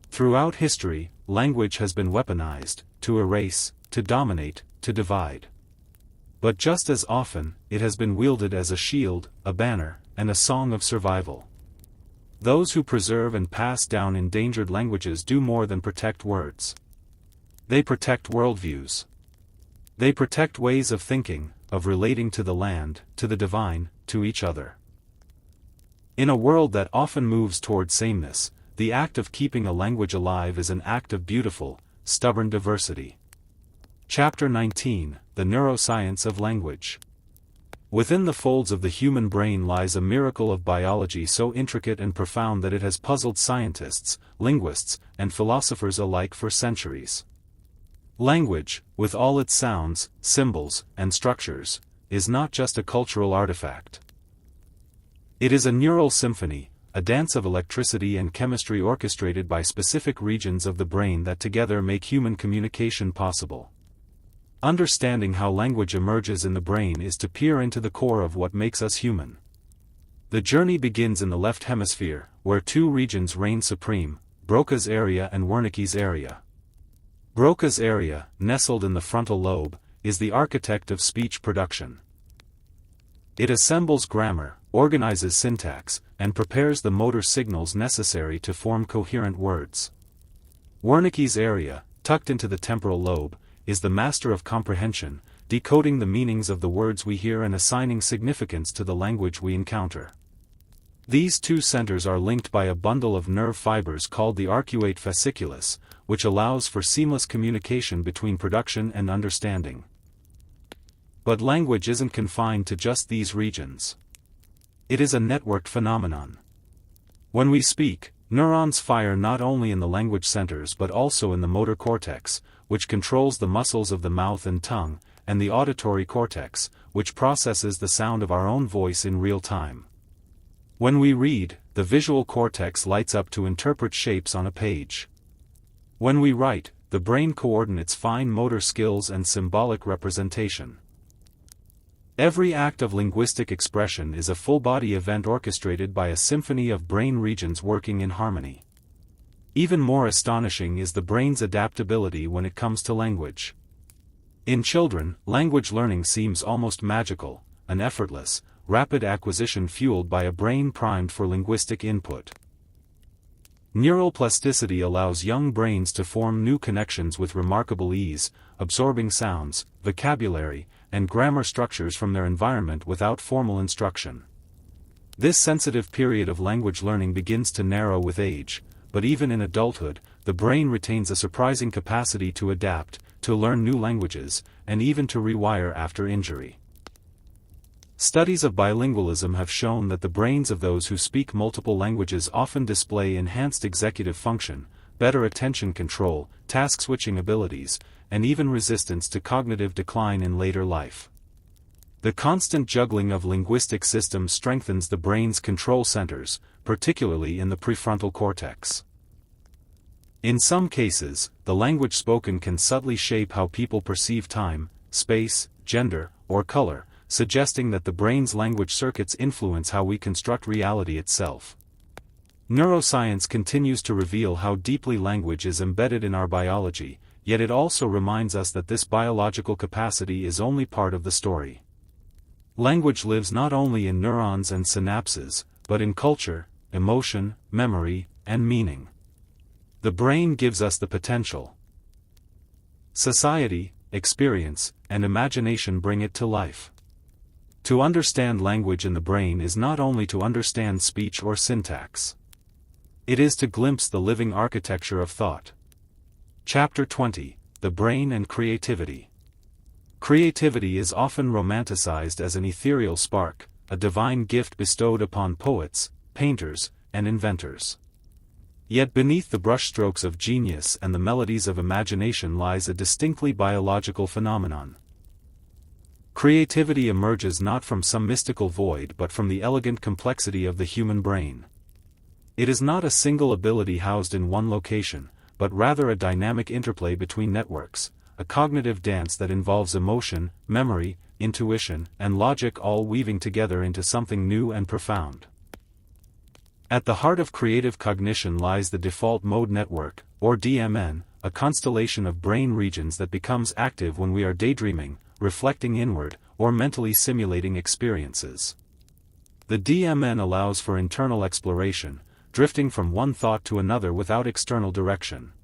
Throughout history, language has been weaponized, to erase, to dominate, to divide. But just as often, it has been wielded as a shield, a banner, and a song of survival. Those who preserve and pass down endangered languages do more than protect words. They protect worldviews. They protect ways of thinking, of relating to the land, to the divine, to each other. In a world that often moves toward sameness, the act of keeping a language alive is an act of beautiful, stubborn diversity. Chapter 19, The Neuroscience of Language. Within the folds of the human brain lies a miracle of biology so intricate and profound that it has puzzled scientists, linguists, and philosophers alike for centuries. Language, with all its sounds, symbols, and structures, is not just a cultural artifact. It is a neural symphony, a dance of electricity and chemistry orchestrated by specific regions of the brain that together make human communication possible. Understanding how language emerges in the brain is to peer into the core of what makes us human. The journey begins in the left hemisphere, where two regions reign supreme, Broca's area and Wernicke's area. Broca's area, nestled in the frontal lobe, is the architect of speech production. It assembles grammar, organizes syntax, and prepares the motor signals necessary to form coherent words. Wernicke's area, tucked into the temporal lobe, is the master of comprehension, decoding the meanings of the words we hear and assigning significance to the language we encounter. These two centers are linked by a bundle of nerve fibers called the arcuate fasciculus, which allows for seamless communication between production and understanding. But language isn't confined to just these regions. It is a networked phenomenon. When we speak, neurons fire not only in the language centers but also in the motor cortex, which controls the muscles of the mouth and tongue, and the auditory cortex, which processes the sound of our own voice in real time. When we read, the visual cortex lights up to interpret shapes on a page. When we write, the brain coordinates fine motor skills and symbolic representation. Every act of linguistic expression is a full-body event orchestrated by a symphony of brain regions working in harmony. Even more astonishing is the brain's adaptability when it comes to language. In children, language learning seems almost magical, an effortless, rapid acquisition fueled by a brain primed for linguistic input. Neural plasticity allows young brains to form new connections with remarkable ease, absorbing sounds, vocabulary, and grammar structures from their environment without formal instruction. This sensitive period of language learning begins to narrow with age, but even in adulthood, the brain retains a surprising capacity to adapt, to learn new languages, and even to rewire after injury. Studies of bilingualism have shown that the brains of those who speak multiple languages often display enhanced executive function, better attention control, task-switching abilities, and even resistance to cognitive decline in later life. The constant juggling of linguistic systems strengthens the brain's control centers, particularly in the prefrontal cortex. In some cases, the language spoken can subtly shape how people perceive time, space, gender, or color, suggesting that the brain's language circuits influence how we construct reality itself. Neuroscience continues to reveal how deeply language is embedded in our biology, yet it also reminds us that this biological capacity is only part of the story. Language lives not only in neurons and synapses, but in culture, emotion, memory, and meaning. The brain gives us the potential. Society, experience, and imagination bring it to life. To understand language in the brain is not only to understand speech or syntax. It is to glimpse the living architecture of thought. Chapter 20, The Brain and Creativity. Creativity is often romanticized as an ethereal spark, a divine gift bestowed upon poets, painters, and inventors. Yet beneath the brushstrokes of genius and the melodies of imagination lies a distinctly biological phenomenon. Creativity emerges not from some mystical void but from the elegant complexity of the human brain. It is not a single ability housed in one location, but rather a dynamic interplay between networks, a cognitive dance that involves emotion, memory, intuition, and logic all weaving together into something new and profound. At the heart of creative cognition lies the default mode network, or DMN, a constellation of brain regions that becomes active when we are daydreaming, reflecting inward, or mentally simulating experiences. The DMN allows for internal exploration, drifting from one thought to another without external direction.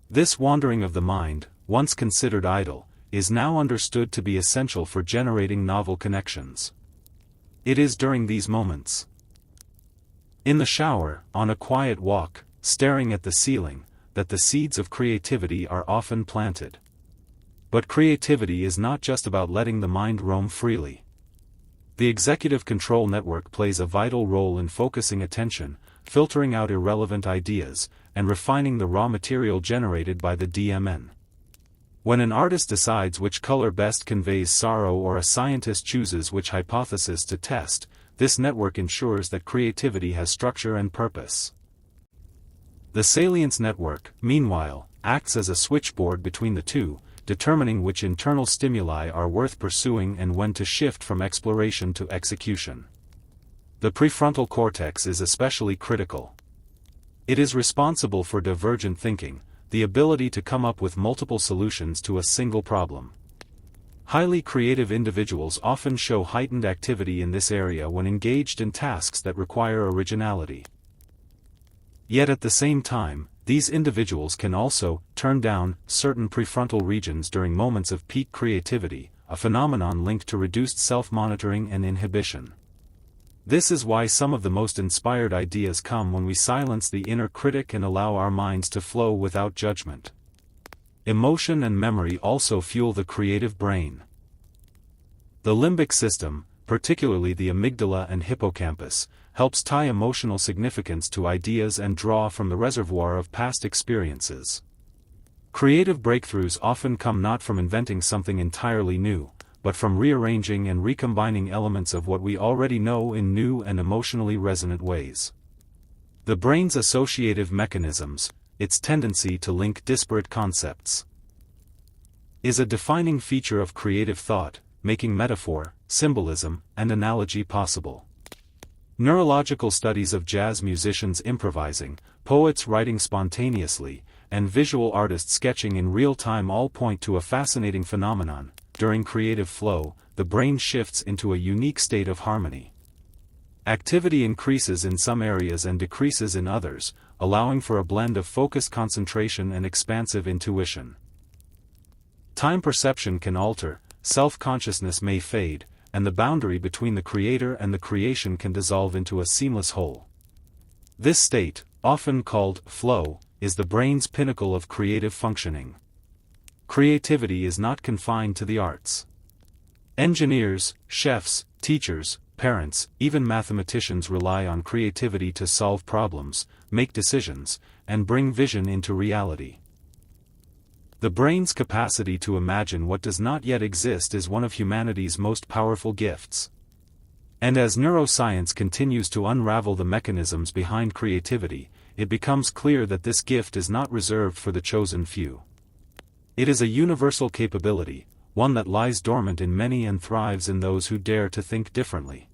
This wandering of the mind, once considered idle, is now understood to be essential for generating novel connections. It is during these moments, in the shower, on a quiet walk, staring at the ceiling, that the seeds of creativity are often planted. But creativity is not just about letting the mind roam freely. The executive control network plays a vital role in focusing attention, filtering out irrelevant ideas, and refining the raw material generated by the DMN. When an artist decides which color best conveys sorrow or a scientist chooses which hypothesis to test, this network ensures that creativity has structure and purpose. The salience network, meanwhile, acts as a switchboard between the two, determining which internal stimuli are worth pursuing and when to shift from exploration to execution. The prefrontal cortex is especially critical. It is responsible for divergent thinking, the ability to come up with multiple solutions to a single problem. Highly creative individuals often show heightened activity in this area when engaged in tasks that require originality. Yet at the same time, these individuals can also turn down certain prefrontal regions during moments of peak creativity, a phenomenon linked to reduced self-monitoring and inhibition. This is why some of the most inspired ideas come when we silence the inner critic and allow our minds to flow without judgment. Emotion and memory also fuel the creative brain. The limbic system, particularly the amygdala and hippocampus, helps tie emotional significance to ideas and draw from the reservoir of past experiences. Creative breakthroughs often come not from inventing something entirely new, but from rearranging and recombining elements of what we already know in new and emotionally resonant ways. The brain's associative mechanisms, its tendency to link disparate concepts, is a defining feature of creative thought, making metaphor, symbolism, and analogy possible. Neurological studies of jazz musicians improvising, poets writing spontaneously, and visual artists sketching in real time all point to a fascinating phenomenon. During creative flow, the brain shifts into a unique state of harmony. Activity increases in some areas and decreases in others, allowing for a blend of focused concentration and expansive intuition. Time perception can alter, self-consciousness may fade, and the boundary between the creator and the creation can dissolve into a seamless whole. This state, often called flow, is the brain's pinnacle of creative functioning. Creativity is not confined to the arts. Engineers, chefs, teachers, parents, even mathematicians rely on creativity to solve problems, make decisions, and bring vision into reality. The brain's capacity to imagine what does not yet exist is one of humanity's most powerful gifts. And as neuroscience continues to unravel the mechanisms behind creativity, it becomes clear that this gift is not reserved for the chosen few. It is a universal capability, one that lies dormant in many and thrives in those who dare to think differently.